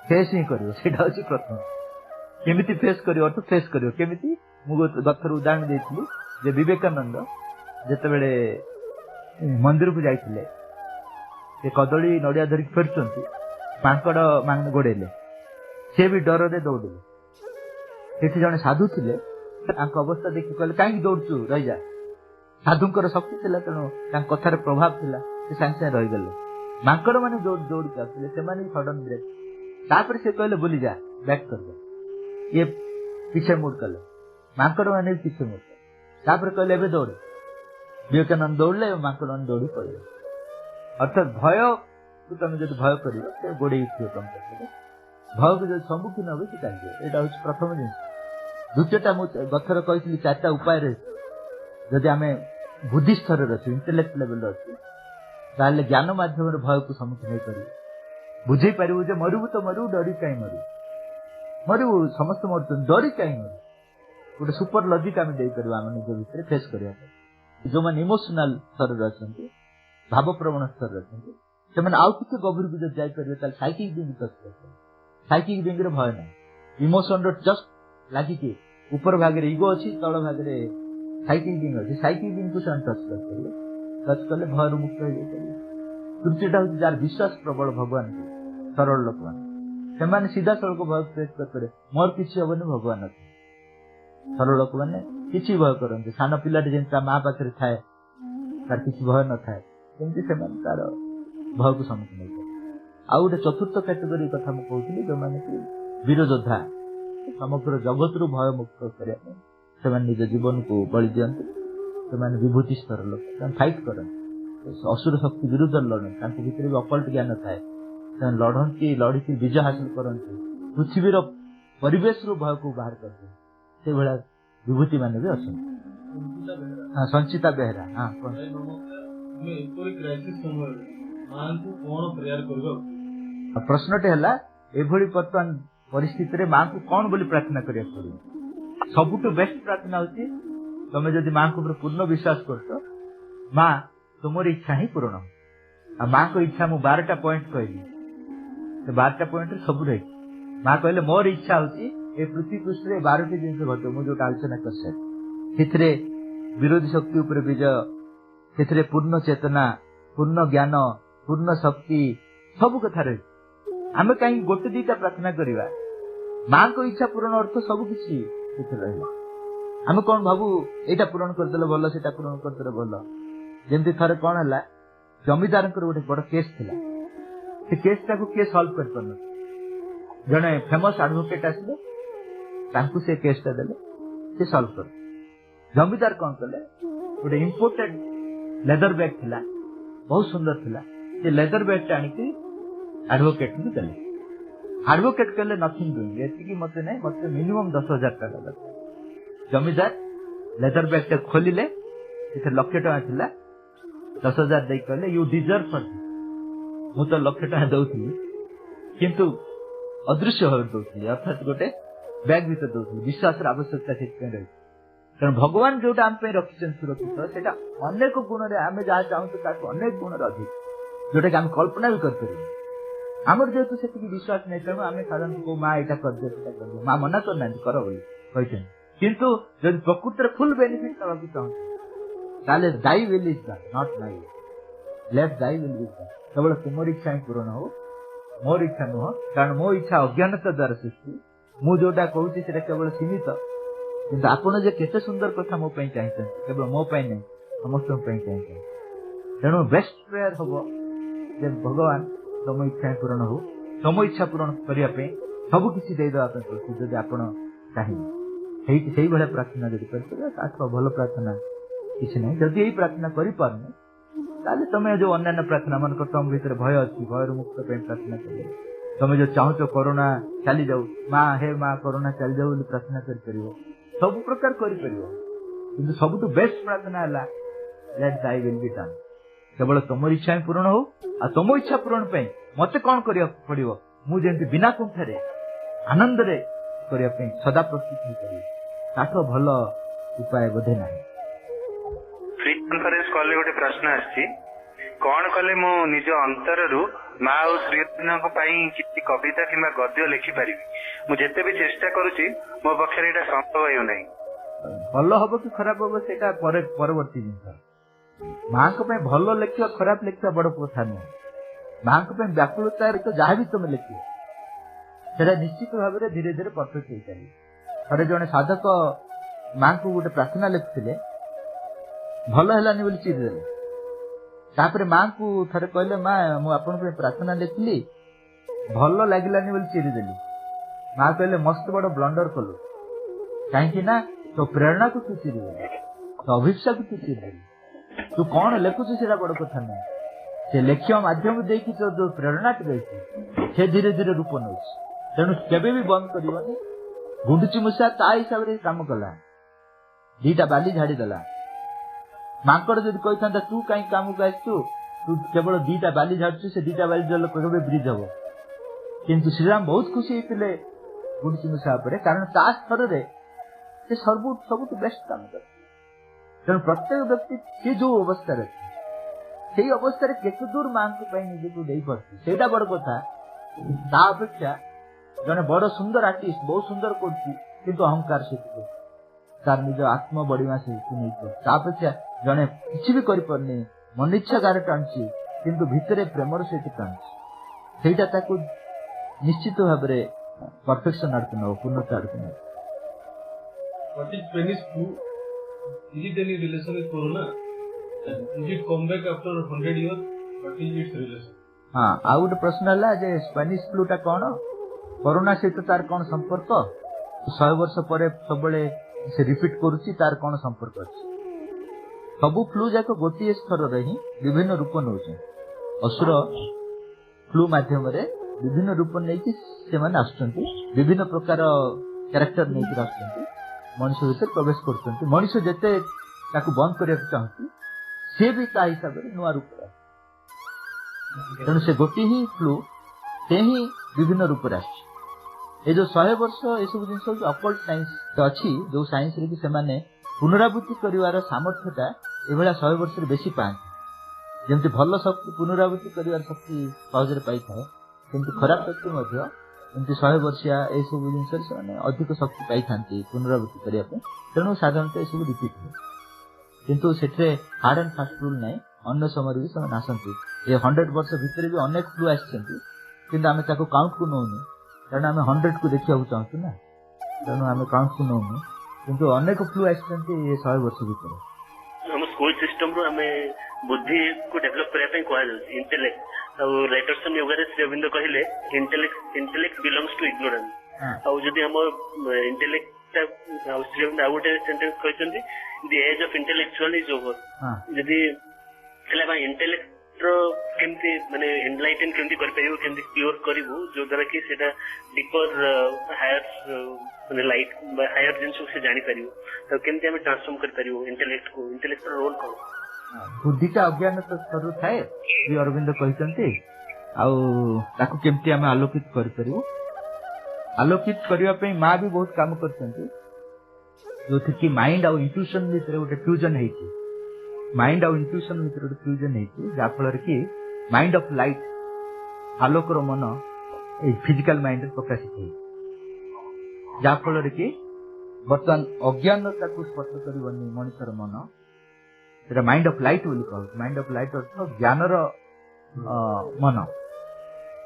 फेस ही कर प्रथम केमिति फेस कर अर्थ फेस कर केमिति गत थर उदाहरण देती जे विवेकानंद जिते बड़े मंदिर को जाते कदली नड़िया धरिक फेरुंट मांकड़ मान गोड़ेले सी भी डर रे दौड़े से जड़े साधु थे अवस्था देखिए कहले कहीं दौड़चु रही जा साधुंकर शक्ति थी तेणु कथार प्रभाव था से सागे सागे रहीगले मांकड़ मैंने दौड़ के सडन ब्रेक तापर से कहले बुली जा बैक कर जा ये पीछे मुड़ कले मांकड़ मैंने पीछे मुड़ तापर कहले एबे दौड़ विवेकानंद दौड़े मांकड़ मैंने दौड़ी पड़े अर्थात भय को तुम जो भय कर गोड़े तुम भय को जो सम्मुखीन हम से चाहिए यहाँ हूँ प्रथम जिन द्वितीयटा मुझे गथर कही 4टा उपाय रही जदि आम बुद्धि स्तर अच्छे इंटेलेक्ट लेवल अच्छे ज्ञान मध्यम भय को सम्मुखीन हो पार बुझे पारू जे मरबू तो मरु डरी कहीं मरु समस्त मर डरी कहीं मरु गोटे सुपर लजिक आम देपर आम निज भितर फेस करने जो मैंने इमोशनाल स्तर अच्छा भाव प्रवण स्तर अच्छा से आउ कि गभीर को जब जापर साइकिक बिंग साइकिक बिंग भय ना इमोशन जस्ट लगिकी ऊपर भाग इगो अच्छी तल भाग ସାଇକିଂ ଅଛି, ସାଇକିଂକୁ ସେମାନେ ଟଚ୍ କଲେ ଭୟରୁ ମୁକ୍ତ ହେଇଯାଇପାରିବେ। ତୃତୀୟଟା ହଉଛି ଯାହାର ବିଶ୍ୱାସ ପ୍ରବଳ ଭଗବାନଙ୍କୁ, ସରଳ ଲୋକମାନେ, ସେମାନେ ସିଧାସଳଖ ଭୟ କ୍ରିଏଟ୍ କରିପାରିବେ, ମୋର କିଛି ହବନି ଭଗବାନ ଅଛି। ସରଳ ଲୋକମାନେ କିଛି ଭୟ କରନ୍ତି, ସାନ ପିଲାଟି ଯେମିତି ତା ମା ପାଖରେ ଥାଏ ତାର କିଛି ଭୟ ନଥାଏ, ସେମିତି ସେମାନେ ତାର ଭୟକୁ ସମ୍ମୁଖୀନ ହେଇଥାଏ। ଆଉ ଗୋଟେ ଚତୁର୍ଥ କ୍ୟାଟେଗୋରୀ କଥା ମୁଁ କହୁଥିଲି, ଯୋଉମାନେ କି ବୀର ଯୋଦ୍ଧା, ସମଗ୍ର ଜଗତରୁ ଭୟ ମୁକ୍ତ କରିବା ପାଇଁ ସେମାନେ ନିଜ ଜୀବନକୁ ବଳି ଦିଅନ୍ତି। ସେମାନେ ବିଭୂତି ସ୍ତର ଲୋକ, ସେମାନେ ଫାଇଟ୍ କରନ୍ତି, ଅସୁର ଶକ୍ତି ବିରୁଦ୍ଧରେ ଲଢ଼ନ୍ତି, ତାଙ୍କ ଭିତରେ ବି ଅକଲ୍ଟ ଜ୍ଞାନ ଥାଏ, ସେମାନେ ଲଢ଼ନ୍ତି, ଲଢ଼ିକି ବିଜୟ ହାସଲ କରନ୍ତି, ପୃଥିବୀର ପରିବେଶରୁ ଭୟକୁ ବାହାର କରିଦିଅନ୍ତି। ସେଇଭଳିଆ ବିଭୂତି ମାନେ ବି ଅଛନ୍ତି। ସଞ୍ଚିତା ବେହେରା, ପ୍ରଶ୍ନଟି ହେଲା ଏଭଳି ବର୍ତ୍ତମାନ ପରିସ୍ଥିତିରେ ମାଙ୍କୁ କଣ ବୋଲି ପ୍ରାର୍ଥନା କରିବାକୁ ପଡିବ? ସବୁଠୁ ବେଷ୍ଟ ପ୍ରାର୍ଥନା ହଉଛି ତମେ ଯଦି ମାଙ୍କ ଉପରେ ପୂର୍ଣ୍ଣ ବିଶ୍ୱାସ କରୁଛ, ମା ତୁମର ଇଚ୍ଛା ହିଁ ପୂରଣ। ଆଉ ମାଙ୍କ ଇଚ୍ଛା ମୁଁ 12ଟା ପଏଣ୍ଟ କହିଲି, ସେ 12ଟା ପଏଣ୍ଟରେ ସବୁ ରହିଛି। ମା କହିଲେ ମୋର ଇଚ୍ଛା ହଉଛି ଏ ପୃଥିବୀ ପୃଷ୍ଠରେ 12ଟି ଜିନିଷ ଘଟିବ, ମୁଁ ଯୋଉଟା ଆଲୋଚନା କରିସାରି। ସେଥିରେ ବିରୋଧୀ ଶକ୍ତି ଉପରେ ବିଜୟ, ସେଥିରେ ପୂର୍ଣ୍ଣ ଚେତନା, ପୂର୍ଣ୍ଣ ଜ୍ଞାନ, ପୂର୍ଣ୍ଣ ଶକ୍ତି, ସବୁ କଥା ରହିଛି। ଆମେ କାହିଁକି ଗୋଟେ ଦିଟା ପ୍ରାର୍ଥନା କରିବା? ମାଙ୍କ ଇଚ୍ଛା ପୂରଣ ଅର୍ଥ ସବୁ କିଛି ସେଥିରେ ରହିଲା। ଆମେ କଣ ଭାବୁ ଏଇଟା ପୂରଣ କରିଦେଲେ ଭଲ, ସେଇଟା ପୂରଣ କରିଦେଲେ ଭଲ। ଯେମିତି ଥରେ କଣ ହେଲା, ଜମିଦାରଙ୍କର ଗୋଟେ ବଡ କେସ୍ ଥିଲା, ସେ କେସ୍ ଟାକୁ କିଏ ସଲ୍ଭ କରିପାରୁନଥିଲା। ଜଣେ ଫେମସ ଆଡଭୋକେଟ ଆସିଲେ, ତାଙ୍କୁ ସେ କେସ୍ ଟା ଦେଲେ, ସେ ସଲ୍ଭ କଲେ। ଜମିଦାର କଣ କଲେ, ଗୋଟେ ଇମ୍ପୋର୍ଟେଡ ଲେଦର ବ୍ୟାଗ ଥିଲା, ବହୁତ ସୁନ୍ଦର ଥିଲା, ସେ ଲେଦର ବ୍ୟାଗ ଟା ଆଣିକି ଆଡଭୋକେଟଙ୍କୁ ଦେଲେ। ଆଡଭୋକେଟ କହିଲେ ନଥିଙ୍ଗ ଡୁଇଙ୍ଗ, ଏତିକି ମତେ ନାହିଁ, ମତେ ମିନିମମ୍ 10,000 ଟଙ୍କା ଦରକାର। ଜମିଦାର ଲେଦର ବ୍ୟାଗ ଟା ଖୋଲିଲେ, ସେଥିରେ 1,00,000 ଟଙ୍କା ଥିଲା। 10,000 ଦେଇ କହିଲେ ୟୁ ଡିଜର୍ଭ ଫର ଦିସ୍, ମୁଁ ତ 1,00,000 ଟଙ୍କା ଦଉଥିଲି କିନ୍ତୁ ଅଦୃଶ୍ୟ ଭାବରେ ଦଉଥିଲି, ଅର୍ଥାତ୍ ଗୋଟେ ବ୍ୟାଗ ଭିତରେ ଦଉଥିଲି। ବିଶ୍ୱାସର ଆବଶ୍ୟକତା ସେଥିପାଇଁ ରହିଛି, କାରଣ ଭଗବାନ ଯୋଉଟା ଆମ ପାଇଁ ରଖିଛନ୍ତି ସୁରକ୍ଷିତ, ସେଇଟା ଅନେକ ଗୁଣରେ, ଆମେ ଯାହା ଚାହୁଁଛୁ ତାଠୁ ଅନେକ ଗୁଣରେ ଅଧିକ, ଯୋଉଟା କି ଆମେ କଳ୍ପନା ବି କରିପାରିବୁ। ଆମର ଯେହେତୁ ସେତିକି ବିଶ୍ୱାସ ନାହିଁ, ତେଣୁ ଆମେ ସାଧାରଣତଃ ମା ଏଇଟା କରିଦିଅ, ସେଇଟା କରିଦିଅ। ମା ମନା କରିନାହାନ୍ତି କର ବୋଲି କହିଛନ୍ତି, କିନ୍ତୁ ଯଦି ପ୍ରକୃତରେ ଫୁଲ ବେନିଫିଟ ନେବାକୁ ଚାହୁଁଛୁ, ତାହେଲେ thy will is done, not my will. Let thy will is done. କେବଳ ତୁମର ଇଚ୍ଛା ହିଁ ପୂରଣ ହଉ, ମୋର ଇଚ୍ଛା ନୁହଁ, କାରଣ ମୋ ଇଚ୍ଛା ଅଜ୍ଞାନତା ଦ୍ୱାରା ସୃଷ୍ଟି। ମୁଁ ଯୋଉଟା କହୁଛି ସେଟା କେବଳ ସୀମିତ, କିନ୍ତୁ ଆପଣ ଯେ କେତେ ସୁନ୍ଦର କଥା ମୋ ପାଇଁ ଚାହିଁଛନ୍ତି, କେବଳ ମୋ ପାଇଁ ନାହିଁ, ସମସ୍ତଙ୍କ ପାଇଁ ଚାହିଁଛନ୍ତି। ତେଣୁ ବେଷ୍ଟ ପ୍ରେୟାର ହବ ଯେ ଭଗବାନ ତମ ଇଚ୍ଛା ହିଁ ପୂରଣ ହଉ, ତମ ଇଚ୍ଛା ପୂରଣ କରିବା ପାଇଁ ସବୁ କିଛି ଦେଇଦେବା ପାଇଁ ପଡୁଛି ଯଦି ଆପଣ ଚାହିଁବେ। ସେଇଭଳିଆ ପ୍ରାର୍ଥନା ଯଦି କରିପାରିବେ, ତାଠୁ ଭଲ ପ୍ରାର୍ଥନା କିଛି ନାହିଁ। ଯଦି ଏଇ ପ୍ରାର୍ଥନା କରିପାରୁନି, ତାହେଲେ ତମେ ଯୋଉ ଅନ୍ୟାନ୍ୟ ପ୍ରାର୍ଥନା, ମନେକର ତମ ଭିତରେ ଭୟ ଅଛି, ଭୟରୁ ମୁକ୍ତ ପାଇଁ ପ୍ରାର୍ଥନା କରିବ। ତମେ ଯୋଉ ଚାହୁଁଛ କରୋନା ଚାଲିଯାଉ, ମା ହେ ମା କରୋନା ଚାଲିଯାଉ ବୋଲି ପ୍ରାର୍ଥନା କରିପାରିବ, ସବୁ ପ୍ରକାର କରିପାରିବ। କିନ୍ତୁ ସବୁଠୁ ବେଷ୍ଟ ପ୍ରାର୍ଥନା ହେଲା late thy will be Don. କେବଳ ତମର ଇଚ୍ଛା ହିଁ ପୂରଣ ହଉ, ଆଉ ତମ ଇଚ୍ଛା ପୂରଣ ପାଇଁ ମତେ କଣ କରିବାକୁ ପଡିବ, ମୁଁ ଯେମିତି ବିନା କୁଣ୍ଠରେ ଆନନ୍ଦରେ କରିବା ପାଇଁ ସଦା ପ୍ରସ୍ତୁତ ହେଇପାରିବି। ତାଠୁ ଭଲ ଉପାୟ ବୋଧେ ନାହିଁ। ଫ୍ରି କନଫରେନ୍ସ କଲରେ ଗୋଟେ ପ୍ରଶ୍ନ ଆସିଛି, କଣ କଲେ ମୁଁ ନିଜ ଅନ୍ତରରୁ ମା ଓ ଶ୍ରୀଙ୍କ ପାଇଁ କିଛି କବିତା କିମ୍ବା ଗଦ୍ୟ ଲେଖିପାରିବି? ମୁଁ ଯେତେ ବି ଚେଷ୍ଟା କରୁଛି ମୋ ପକ୍ଷରେ ଏଇଟା ସମ୍ଭବ ହେଉନାହିଁ। ଭଲ ହବ କି ଖରାପ ହବ ସେଇଟା ପରବର୍ତ୍ତୀ ଜିନିଷ। ମାଙ୍କ ପାଇଁ ଭଲ ଲେଖିବା ଖରାପ ଲେଖିବା ବଡ କଥା ନୁହେଁ। ମାଙ୍କ ପାଇଁ ବ୍ୟାକୁଳତାରେ ତ ଯାହା ବି ତମେ ଲେଖିବ ସେଟା ନିଶ୍ଚିତ ଭାବରେ ଧୀରେ ଧୀରେ ପରଫେକ୍ଟ ହେଇପାରିବ। ଥରେ ଜଣେ ସାଧକ ମାଙ୍କୁ ଗୋଟେ ପ୍ରାର୍ଥନା ଲେଖୁଥିଲେ, ଭଲ ହେଲାନି ବୋଲି ଚିରିଦେଲେ। ତାପରେ ମାଙ୍କୁ ଥରେ କହିଲେ, ମା ମୁଁ ଆପଣଙ୍କ ପାଇଁ ପ୍ରାର୍ଥନା ଲେଖିଲି, ଭଲ ଲାଗିଲାନି ବୋଲି ଚିରିଦେଲି। ମା କହିଲେ ମସ୍ତ ବଡ ବ୍ଲଣ୍ଡର କଲୁ, କାହିଁକି ନା ତୋ ପ୍ରେରଣାକୁ ତୁ ଚିରିଦେଲୁ, ତୋ ଅଭିପ୍ସାକୁ ତୁ ଚିରିଦେଲୁ। ତୁ କଣ ଲେଖୁଛୁ ସେଟା ବଡ କଥା ନାହିଁ, ସେ ଲେଖିବା ମାଧ୍ୟମ ଦେଇକି ତୋ ଯୋଉ ପ୍ରେରଣାଟି ରହିଛି ସେ ଧୀରେ ଧୀରେ ରୂପ ନେଉଛି। ତେଣୁ କେବେ ବି ବନ୍ଦ କରିବନି। ଗୁଣ୍ଡୁଚି ମୂଷା ତା ହିସାବରେ କାମ କଲା, 2ଟା ବାଲି ଝାଡିଦେଲା। ମାଙ୍କଡ ଯଦି କହିଥାନ୍ତା ତୁ କାହିଁକି କାମକୁ ଆସିଛୁ, ତୁ କେବଳ 2ଟା ବାଲି ଝାଡୁଛୁ, ସେ 2ଟା ବାଲି ଝାଡ଼ିଲେ କେବେ ବ୍ରିଜ ହବ। କିନ୍ତୁ ଶ୍ରୀରାମ ବହୁତ ଖୁସି ହେଇଥିଲେ ଗୁଣ୍ଡୁଚି ମୂଷା ଉପରେ, କାରଣ ତା ସ୍ତରରେ ସେ ସବୁଠୁ ବେଷ୍ଟ କାମ କରେ। ତେଣୁ ପ୍ରତ୍ୟେକ ବ୍ୟକ୍ତି ସେ ଯୋଉ ଅବସ୍ଥାରେ ଅଛି, ସେଇ ଅବସ୍ଥାରେ କେତେ ଦୂର ମାଙ୍କ ପାଇଁ ନିଜକୁ ଦେଇପାରୁଛି ସେଇଟା ବଡ କଥା। ତା ଅପେକ୍ଷା ଜଣେ ବଡ ସୁନ୍ଦର ଆର୍ଟିଷ୍ଟ, ବହୁତ ସୁନ୍ଦର କରୁଛି କିନ୍ତୁ ଅହଙ୍କାର ସେତିକି, तार निज आत्म बड़ीमा से नहीं जड़े किसी भी करनी मन इच्छा गार टाणुची किंतु भितर प्रेमर सहित टाणुची से निश्चित भाव में परफेक्शन आड़क नब पूर्णता आड़क नब What is Spanish flu? Is it any relation with corona? Is it come back after 100 years? What is its relation? हाँ आ गोटे प्रश्न है स्पेनिश फ्लू टा कौन कोरोना सहित तार कौन संपर्क 100 वर्ष पर सब से रिपीट करुच्ची तार कौन संपर्क अच्छी सबू फ्लू जाक गोटे स्तर ही विभिन्न रूप नौ असुर फ्लू मध्यम विभिन्न रूप नहीं आसुच्चंती विभिन्न प्रकार कैरेक्टर नहीं आसुच्चंती मनुष्य भीतर प्रवेश कर मनुष्य जिते बंद करने चाहती सी भी ता हिसाब से नुआ रूप तेणु से गोटे ही फ्लू से ही विभिन्न रूप ये जो 100 वर्ष ये सब जिन अकल्ट साइंस अच्छी जो साइंस रे कि पुनरावृत्ति कर सामर्थ्यता ये 100 वर्ष बेसी पाते जमी भल शक्ति पुनरावृत्ति कर शक्ति सहज पाई था खराब शक्ति एमती 100 वर्षिया ये सब जिन अधिक शक्ति पाई था पुनरावृत्ति करने तेणु साधारणतः ये सब रिपीट हुए किंतु से हार्ड एंड फास्ट रूल ना अन्य समय भी से आसती ये 100 वर्ष भितर भी अनेक फ्लू आम काउंट को नौनी कारण आम 100 को देखा चाहूँ ना तेणु आम काउंट को नौनी किंतु अनेक फ्लू आसती ये 100 वर्ष भितर हम स्कूल सिस्टम रो हमें बुद्धि को डेवलप करने कह इंटेलेक्ट राइटरसन योगा श्री अरविंद कहले इंटेलेक्ट बिलोंग्स टू इग्नोरेंस आउ जदी हम इंटेलेक्ट श्री अरविंद आउ गोटे सेंटेंस कहते the age of intellectual is over जदी इंटेलेक्ट केमती माने एनलाइटन केमती कर परिबो केमती क्योर करिवो जो द्वारा कि सेटा डीपर हायर माने लाइट हायर जिंस से जानि परिबो तो केमती हम ट्रांसफॉर्म कर परिबो इंटेलेक्ट रो रोल कोन बुद्धिटा अज्ञान स्तर थाए श्री अरविंद कहते आकु केमती आम आलोकित कर आलोकित करने माँ भी बहुत काम कर जो कि माइंड आउ इंट्यूशन भितर गोटे फ्यूजन है माइंड आउ इंट्यूशन भितर गोटे फ्यूजन है जहाँफल कि माइंड ऑफ लाइट आलोकर मन फिजिकल माइंड प्रकाशित है जहाँफल कि बर्तमान अज्ञानता को स्पर्श करनी मनुष्यर मन से माइंड ऑफ लाइट बोली कह माइंड ऑफ लाइट अर्थ ज्ञानर मन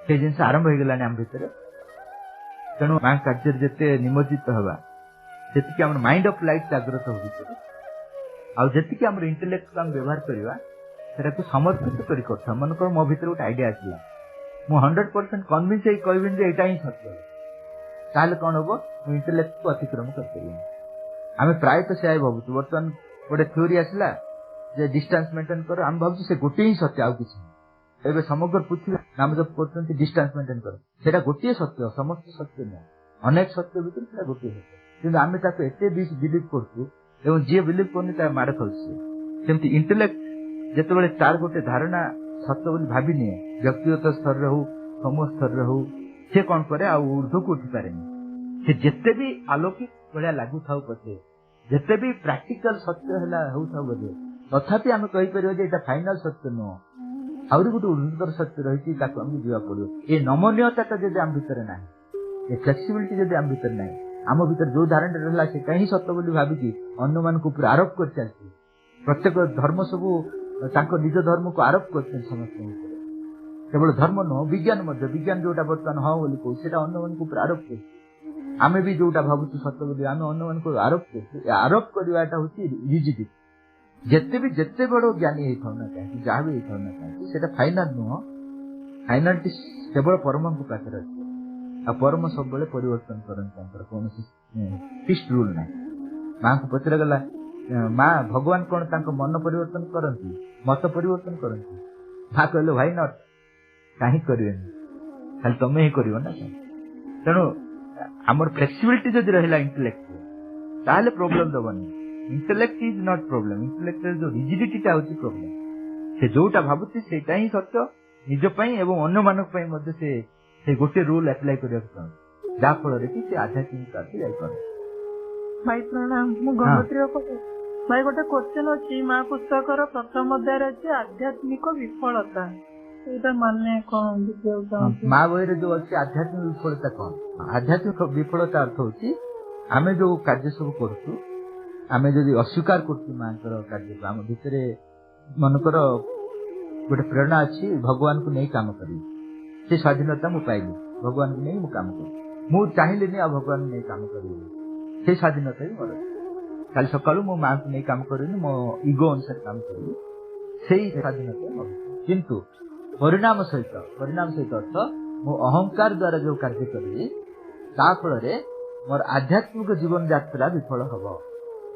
से जिन आरंभ हो गलानी आम भितर तेणु माँ कार्य जिते निमज्जित हवा से माइंड ऑफ लाइट जागृत हो भितर आती आम इंटेलेक्ट को व्यवहार करवा समर्पित कर मनकर मो भर गोटे आइडिया आसला मुझे 100% कन्विन्स कहबी यहाँ ही सत्य ताल कौन हम इंटेलेक्ट को अतिक्रम कर आम प्रायतः से भावुँ बर्तमान गोटे थ्योरी आसला डिस्टेंस मेंटेन कर आम भावुँ से गोटे ही सत्य आउ किसी एवं समग्र पृथ्वी नाम जब कर डिस्टेंस मेंटेन कर गोटे सत्य समस्त सत्य नुह अनेक सत्य भर गोटे सत्य कि आम एत बिलीव कर जी बिलीव करनी माड़ खाऊँ इंटेलेक्ट जिते तार गोटे धारणा सत्य बोली भावी निए व्यक्तिगत स्तर हो समूह स्तर हो सी कौन करे ऊर्ध्व को उठी पारे से जिते भी आलोकित भाया लगू था पचे जिते भी प्राक्टिकल सत्य होता बोले तथापि आम कहीपर यहाँ फाइनाल सत्य नुह आहरी गोटे उन्नतर सत्य रही आमको जीवा पड़ो ये नमनीयता जब आम भर ना ये फ्लेक्सिबिलिटी जब आम भर ना आम भर जो धारणा रहा से कहीं सत्य बोली भावी अन्य मान आरोप कर चलती प्रत्येक धर्म सबू निज धर्म को आरोप कर समस्त केवल धर्म नुह विज्ञान जोटा बर्तमान हाँ बोली कहू से अन्य मान आरोप कर आम भी जोटा भावुँ सत्य बोली आम अन्य मान आरोप कर आरोप करवाटा हूँ रिजिडिटी जिते बड़ ज्ञानी होता ना कहीं जहाँ भी होता ना कहीं से फाइनाल नुह फाइनालिटी केवल परम को पाखे अच्छे आ परम सब परिवर्तन करते कौन फिक्स्ड रूल ना माँ को पचरा गला माँ भगवान कौन मन परिवर्तन करती मत परिवर्तन करती माँ कहले भाई नट कहीं करें खाली तुम ही कर तेणु आमर फ्लेक्सिबिलिटी जब रहा इंटेलेक्ट ताले प्रोब्लेम दबनी intellect is not problem intellect जो रिजिडिटीटा होची प्रोब्लेम से जोटा भाबुची सेटा ही सत्य निजपाई एवं अन्य मानक पई से गोटे रूल अप्लाई करिया चाहूँ जहाँ फल कि आध्यात्मिक कार्य जाइपर भाई प्रणाम मु गंगोत्री भाई गोटे क्वेश्चन अच्छी माँ पुस्तक प्रथम अध्याय अच्छे आध्यात्मिक विफलता माने कौन माँ बही जो अच्छे आध्यात्मिक विफलता कौन आध्यात्मिक विफलता अर्थ होची आमे जो कार्य सब करूँ आमे जदि अस्वीकार करछु मांकर कार्य आम भितर मनकर गोटे प्रेरणा अच्छी भगवान को नहीं काम करी से स्वाधीनता मु पाइली भगवान को नहीं मु काम करी मु चाहिए नहीं आ भगवान नहीं काम करी से स्वाधीनता ही मोर कल सकाळु मो मां को नहीं काम करी मो इगो अनुसार काम करी से स्वाधीनता मोर किंतु परिणाम सहित अर्थ मो अहंकार द्वारा जो कार्य करी ता फल रे मोर आध्यात्मिक जीवन यात्रा विफल हबो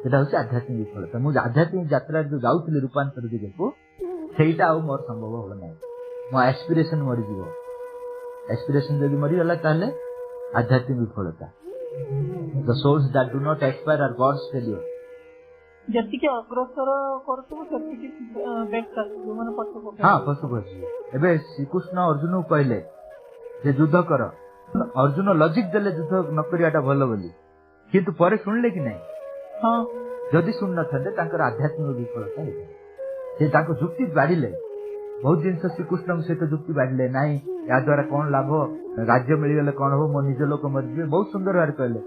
सेटा होछि आध्यात्मिक विफलता मु आध्यात्मिक यात्रा जो जाउतली रूपांतर दिगको सेटा आ मोर संभव हो नै मो एस्पिरेशन मरि जीवो एस्पिरेशन जदि मरि गला ताले आध्यात्मिक विफलता the souls that do not expire are God's failure जति के अग्रसर करतो जति के बैक करतो माने पछ हां पछ एबे श्री कृष्ण अर्जुन को कहले जे युद्ध कर अर्जुन लॉजिक देले युद्ध न करियाटा भलो बोली किंतु परे सुनले कि नहीं हां जदि सुन न थंदे तांकर आध्यात्मिक विफलता हे से ताको युक्ति बाड़ीले बहुत दिन से श्री कृष्ण से तो युक्ति बाड़ीले नहीं या द्वारा कोन लाभ राज्य मिल गेले कोन हो मो निज लोक मरबे बहुत सुंदर वार कहले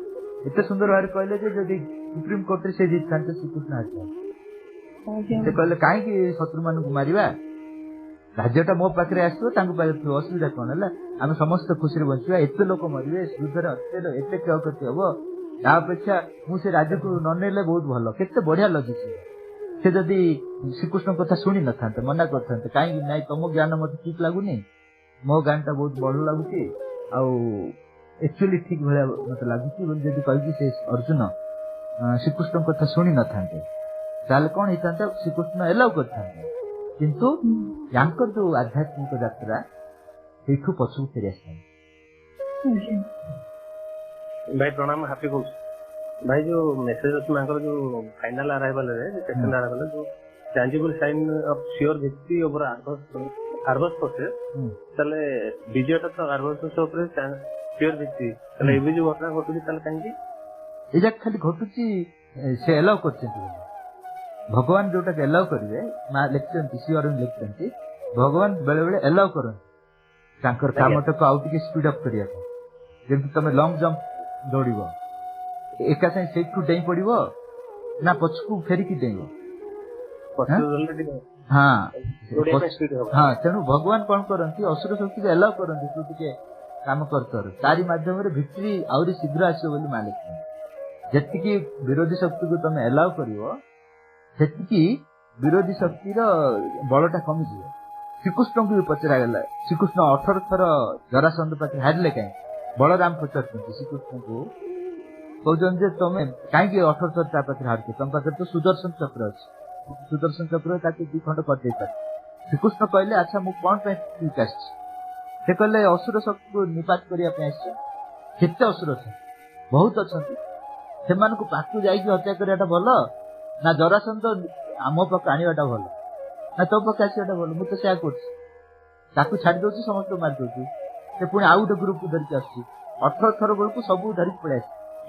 इते सुंदर वार कहले जे जदि सुप्रीम कोर्ट रे से जीत थांते श्री कृष्ण हाथ से कहले काहे कि शत्रु मान को मारिबा राज्यटा मो पाखरे आसो तांको पाखरे असुविधा कोन हला हम समस्त खुशी रे बंचिबा एते लोक मरबे युद्धरे एते क्या करते हबो या अपेक्षा मु से राज्य को न नेले बहुत भलो केते बढ़िया लॉजिक से जदि श्रीकृष्ण कथा शुणी न था मना कर कहीं ना तुम ज्ञान मत ठीक लगुनि मो ज्ञानटा बहुत बढ़ लगुच एक्चुअली ठीक भाया मत लगुच जदि कही से अर्जुन श्रीकृष्ण कथा शुणी न था कौन होता श्रीकृष्ण एलाउ कर किंतु यांकर जो आध्यात्मिक यात्रा सेठू पछू फेरी आस भाई प्रणाम हैप्पी कोर्स भाई जो मैसेज अच्छी मांकर जो फाइनल अराइवल है सेकंड अराइवल जो tangible sign of sure victory over harvest process तले विजयटा तो हार्वेस्ट ऊपर श्योर विक्ट्री तले एबे जो घटना घटुची तले कांगी एजा खाली घटुची से एलाउ करछंती भगवान जोटा एलाउ करिवे मा लेक्चरंती श्योर लेक्चरंती भगवान बेले बेले एलाउ करन तांकर कामटा को आउट के स्पीड अप करिया जेंति तमे लॉन्ग जंप दौड़िबो एका से सेठू डेई पड़िबो ना पछकू फेरिकी डेइबो हां हां तेनु भगवान कोन करंती असुर शक्ति के एलाउ करंती तू के काम करतर तारी माध्यम रे भिक्ट्री आउरी शीघ्र आसो बोली मालिक जति की विरोधी शक्ति को तमे एलाउ करिवो सेति की विरोधी शक्ति रो बलटा कमी जिवो श्रीकृष्ण को पचरा गेला श्रीकृष्ण 18 थर जरासंध पाखे हारले काई बलराम पचरती श्रीकृष्ण को कहते जे तुम कहीं 18 थर पाखे हारते तुम पाखे तो सुदर्शन चक्र अच्छे सुदर्शन चक्र ताकि दु खंड कर दे श्रीकृष्ण कहले अच्छा मु कोन पे ठीक आछ से कहले असुर शक्ति को निपात करिया पे आछ केते असुर छ बहुत अछंती सेमान को पाकु जाई कि हत्या करियाटा भलो ना जरासंध आम पाक आनियाटा भलो ना तो पाक आसियाटा भलो मु तो सेया करछि ताकु छाड़ दोछि समस्त मार दोछि से पुणी आउ गोटे ग्रुप को धरिक आछि 18 थर बेलू सब धरिक पड़े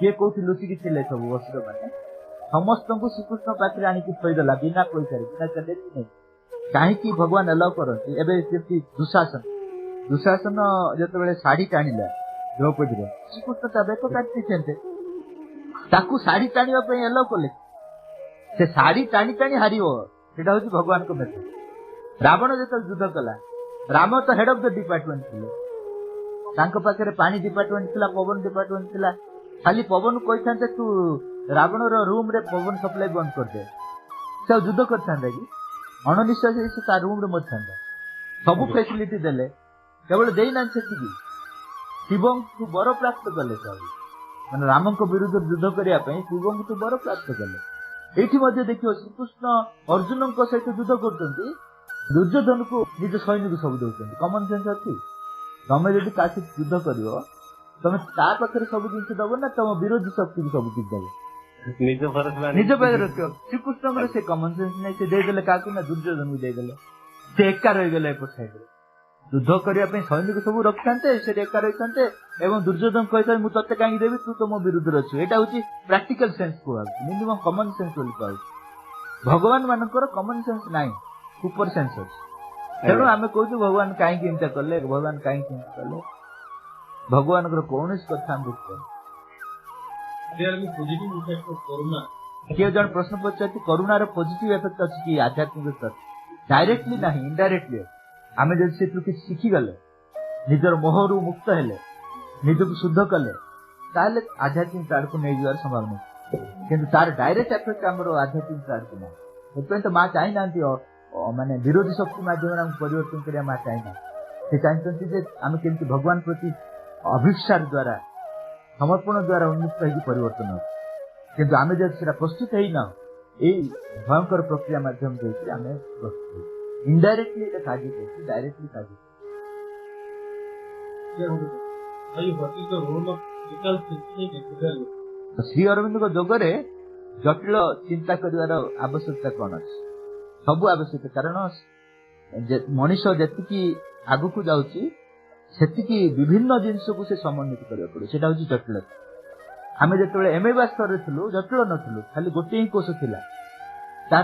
किए कौटी लुचिकी थे सब असुर मैंने समस्त को श्रीकृष्ण पाखे आणिकी थईदेला बिना पैसा बिना चले नहीं कहीं भगवान अलाउ करती एवं दुशासन जो शाढ़ी टाणिला द्रौपदी श्रीकृष्ण ता बेक काटते शाढ़ी टाणिया अलाउ कले से शाढ़ी टाणी टाणी हार सेटा हूँ भगवान को मेथड रावण जो युद्ध कला राम तो हेड ऑफ द डिपार्टमेंट थे पाखे पानी डिपार्टमेंट थिला पवन डिपार्टमेंट थिला खाली पवन कहते तू रावण रूम रे पवन सप्लाई बंद कर दे से युद्ध करता कि अणनिश्वास से रूम रे मरता सब फैसिलिटी देले केवल देना शिवं को बर प्राप्त कले मान राम को विरुद्ध युद्ध करने शिवं को बर प्राप्त कले ये देखिए श्रीकृष्ण अर्जुन सहित युद्ध कर दुर्योधन को निज सैनिक सब दौरान कमन सेन्स अच्छी तमें जब युद्ध कर तमें पाखे सब जिन दब ना तुम विरोधी शक्ति को सब किछ दब निज पाखे रख श्रीकृष्ण से कमन सेन्स नहीं से देदेले क्या ना दुर्योधन को देदेले से एका रहीगले एपट साइड युद्ध करने सैनिक सब रखी से एका रही एवं दुर्योधन कहते मुझे कहीं देवी तू तो मो विरुद्ध अच्छु यहाँ हूँ प्राक्टिकल सेन्स कह मिनिमम कमन सेन्स कह भगवान मानकर कमन सेन्स नाई सुपर सेन्स अच्छे तेणु आम कहूँ भगवान कहीं चिंता कले भगवान कहीं चिंता कले भगवान कौन कथा There will be positive effect of corona किए जन प्रश्न पचार करुणार पॉजिटिव इफेक्ट अच्छी कि आध्यात्मिक स्तर डायरेक्टली ना इनडायरेक्टली आम जब से किसी शिखिगले निजर मोहरु मुक्त हेले निजक शुद्ध कले ताले आध्यात्मिक आड़ को नहीं जावार संभावना किंतु तार डायरेक्ट इफेक्ट हमर आध्यात्मिक आड़ को ना तो माँ चाही ना माने विरोधी शक्ति माध्यम परिवर्तन करिया माँ चाही ना से चाहते जे आम केमती भगवान प्रति अभिसार द्वारा समर्पण द्वारा उन्मुक्त होगी परिवर्तन हो किंतु आम जब से प्रस्तुत है ना यही भयंकर प्रक्रिया माध्यम से आम प्रस्तुत इनडायरेक्टली कार्य कर डायरेक्टली कार्य श्री अरविंद जोगरे जटिल चिंता कर आवश्यकता कौन अच्छी सब आवश्यक कारण मनीष जी आगु को जाऊँगी से विभिन्न जिनस को से समन्वित करने पड़े से जटिलता आम जो एमएबा स्तर थी जटिल नु खाली गोटे ही कोष था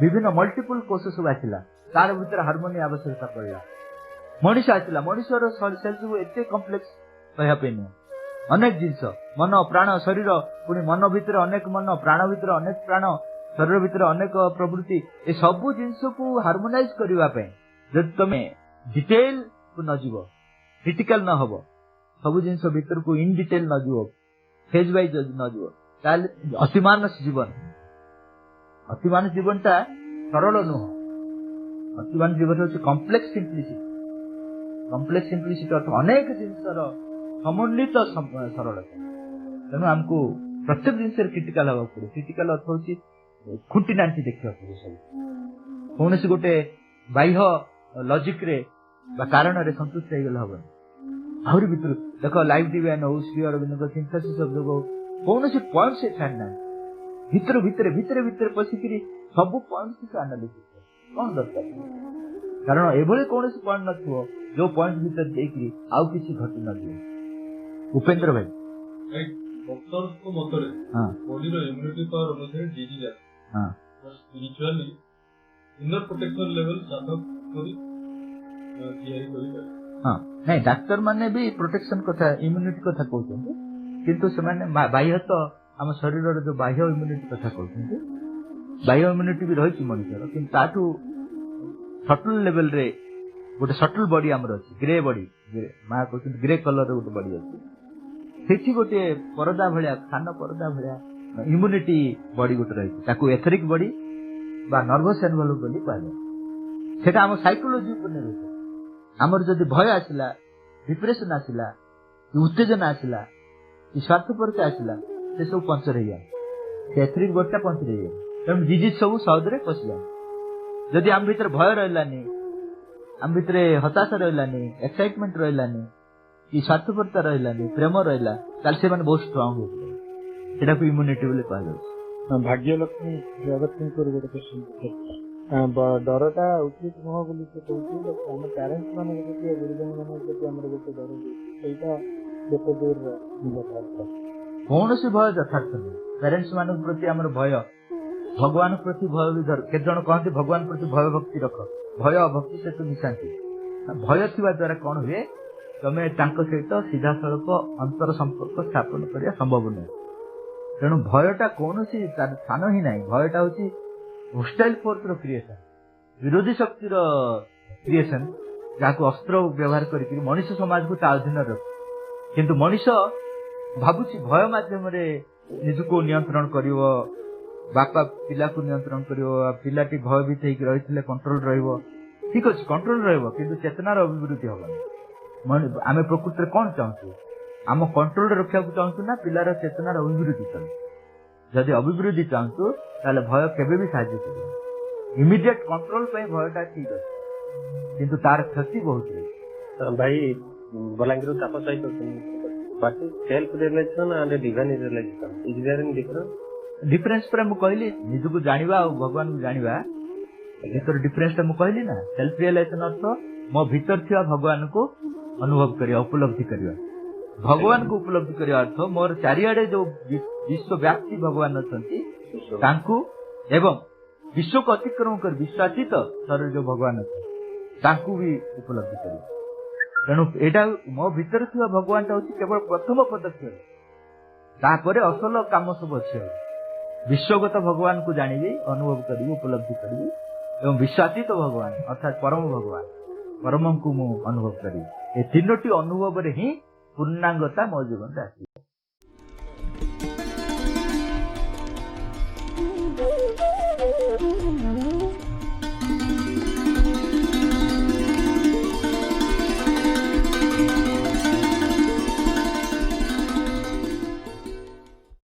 विभिन्न मल्टीपल कोष सब आसला तार भीतर हार्मोनी आवश्यकता पड़ा मनीष आसला मनीषर सेल सब एत कम्प्लेक्स कहवाई नुह अनेक जिनस मन प्राण शरीर पुणी मन भितर अनेक मन प्राण भितर अनेक प्राण शरीर भितर अनेक प्रवृत्ति ए सबू जिनस को हार्मोनाइज करने जब तुम डिटेल को न जीव क्रिटिकल न हम सब जिनस भीतर को इन डिटेल न जीव फेज वाइज न जीव अतिमानस जीवनटा सरल नुह अतिमानस जीवन हूँ कम्प्लेक्स सिंप्लिसिटी अर्थ अनेक जिनसर समन्वित सरलता तेणु आमको प्रत्येक जिनस क्रिटिकल हवा पड़े क्रिटिकल अर्थ हूँ खुंटी नांटी देखा पड़े सब कौन गोटे बाह्य लॉजिक रे कारण रे संतुष्ट हो गले हम आहरी भीतर देख लाइव डिवाइन हो श्री अरविंद सिंथेसिस ऑफ योग कौन पॉइंट से छाड़ना भीतर भीतर भीतर भीतर पशिकी सब पॉइंट से एनालिसिस कौन दरकार कारण एभली कौन पॉइंट न जो पॉइंट भीतर देखिए आउ किसी घटी न दिए उपेंद्र भाई डॉक्टर को मतरे बॉडी रो इम्यूनिटी पावर अनुसार डिजीज हां स्पिरिचुअली इनर प्रोटेक्शन लेवल साधक करी तैयारी करी हां नहीं डाक्टर माने भी प्रोटेक्शन कथा इम्यूनिटी कथा कहउछन किंतु से माने बाह्य तो हम शरीर रो जो बाह्य इम्यूनिटी कथा कहउछन बाह्य इम्यूनिटी भी रही मनुष्यर किंतु ताठू सटल लेवल रे गोटे सटल बॉडी हमर अछि ग्रे बॉडी मां कहउछन ग्रे कलर रो गोटे बॉडी अछि सेठी गोटे परदा भलिया खान परदा भलिया इम्यूनिटी बॉडी गोटे रही ताकू एथरिक बॉडी बा नर्वस एनवलप बोली कहले सेटा हम साइकोलॉजी पर निर्भर हमर जदि भय आसिला डिप्रेशन आसिला उत्तेजना आसिला स्वार्थपरता आसिला से सब पंचर हो जाए एथरिक बॉडीटा पंचर हो जाए तेणु डिजीज सब सहजरे पशिला जदि आम भीतर भय रहिलानी आम भीतर हताशा रहिलानी एक्साइटमेंट रहिलानी कि स्वार्थपरता रहिलानी प्रेम रहिला ताल से माने बहुत स्ट्रांग हो सेटा को इम्यूनिटी बोले कहल भाग्य लक्ष्मी जगत सिंह को गोटे क्वेश्चन डरटा उचित नुह बोली से कहूँ आम पेरेन्ट्स मैंने गुरुजन मैंने आम गोटे डर ସେଇଟା କେତେ ଦୂର କୌଣସି ଭୟ ଯଥାର୍ଥ ନୁହେଁ ପ୍ୟାରେଣ୍ଟସ୍ ମାନଙ୍କ ପ୍ରତି ଆମର ଭୟ ଭଗବାନ ପ୍ରତି ଭୟ ବି ଧର କେତେ ଜଣ କହନ୍ତି ଭଗବାନ ପ୍ରତି ଭୟ ଭକ୍ତି ରଖ ଭୟ ଅଭକ୍ତି ସହିତ ମିଶାନ୍ତି ଭୟ ଥିବା ଦ୍ୱାରା କଣ ହୁଏ ତମେ ତାଙ୍କ ସହିତ ସିଧାସଳଖ ଅନ୍ତର ସମ୍ପର୍କ ସ୍ଥାପନ କରିବା ସମ୍ଭବ ନୁହେଁ ତେଣୁ ଭୟଟା କୌଣସି ସ୍ଥାନ ହିଁ ନାହିଁ ଭୟଟା ହଉଛି ହୋଷ୍ଟାଇଲ ଫୋର୍ସ ର କ୍ରିଏସନ ବିରୋଧୀ ଶକ୍ତିର କ୍ରିଏସନ ଯାହାକୁ ଅସ୍ତ୍ର ବ୍ୟବହାର କରିକି ମଣିଷ ସମାଜକୁ ତା ଅଧୀନରେ ରଖେ କିନ୍ତୁ ମଣିଷ ଭାବୁଛି ଭୟ ମାଧ୍ୟମରେ ନିଜକୁ ନିୟନ୍ତ୍ରଣ କରିବ ବାପା ପିଲାକୁ ନିୟନ୍ତ୍ରଣ କରିବ ପିଲାଟି ଭୟଭୀତ ହେଇକି ରହିଥିଲେ କଣ୍ଟ୍ରୋଲ ରହିବ ଠିକ ଅଛି କଣ୍ଟ୍ରୋଲ ରହିବ କିନ୍ତୁ ଚେତନାର ଅଭିବୃଦ୍ଧି ହବନି ଆମେ ପ୍ରକୃତରେ କଣ ଚାହୁଁଛୁ ଆମ କଣ୍ଟ୍ରୋଲ ରଖିବାକୁ ଚାହୁଁଛୁ ନା ପିଲାର ଚେତନାର ଅଭିବୃଦ୍ଧି ଚାହୁଁଛୁ ଯଦି ଅଭିବୃଦ୍ଧି ଚାହୁଁଛୁ ତାହେଲେ ଭୟ କେବେ ବି ସାହାଯ୍ୟ କରିବ ଇମିଡିଏଟ କଣ୍ଟ୍ରୋଲ ପାଇଁ ଭୟଟା ଠିକ ଅଛି କିନ୍ତୁ ତାର କ୍ଷତି ବହୁତ ଭାଇ ବଲାଙ୍ଗୀର ତାପସ ଭାଇ What is self-realization and divine realization? Is there any difference? Difference पर मैं कहली निजको जानिबा और भगवान को जानिबा भीतर डिफरेंस मैं कहली ना सेल्फ रियलाइजेशन अर्थ मो भीतर थिया भगवान को अनुभव करिया उपलब्धि करिया भगवान को उपलब्धि करिया अर्थ मोर चारियाडे जो विश्व व्याप्ति भगवान अछंती तांकू एवं विश्व को अतिक्रमण कर विश्वासित शरीर जो भगवान अछंती तांकू भी उपलब्धि करिया तेणु एटा मो भीतर थिया भगवान टा होची केवल प्रथम पदक्षेप तापरे असल काम सब अछि विश्वगत भगवान को जानिबी अनुभव करी उपलब्धि करी एवं विश्वासित भगवान अर्थात परम भगवान परम को मु अनुभव करी ए तीनोटी अनुभव रे ही पूर्णांगता मो जीवन आसी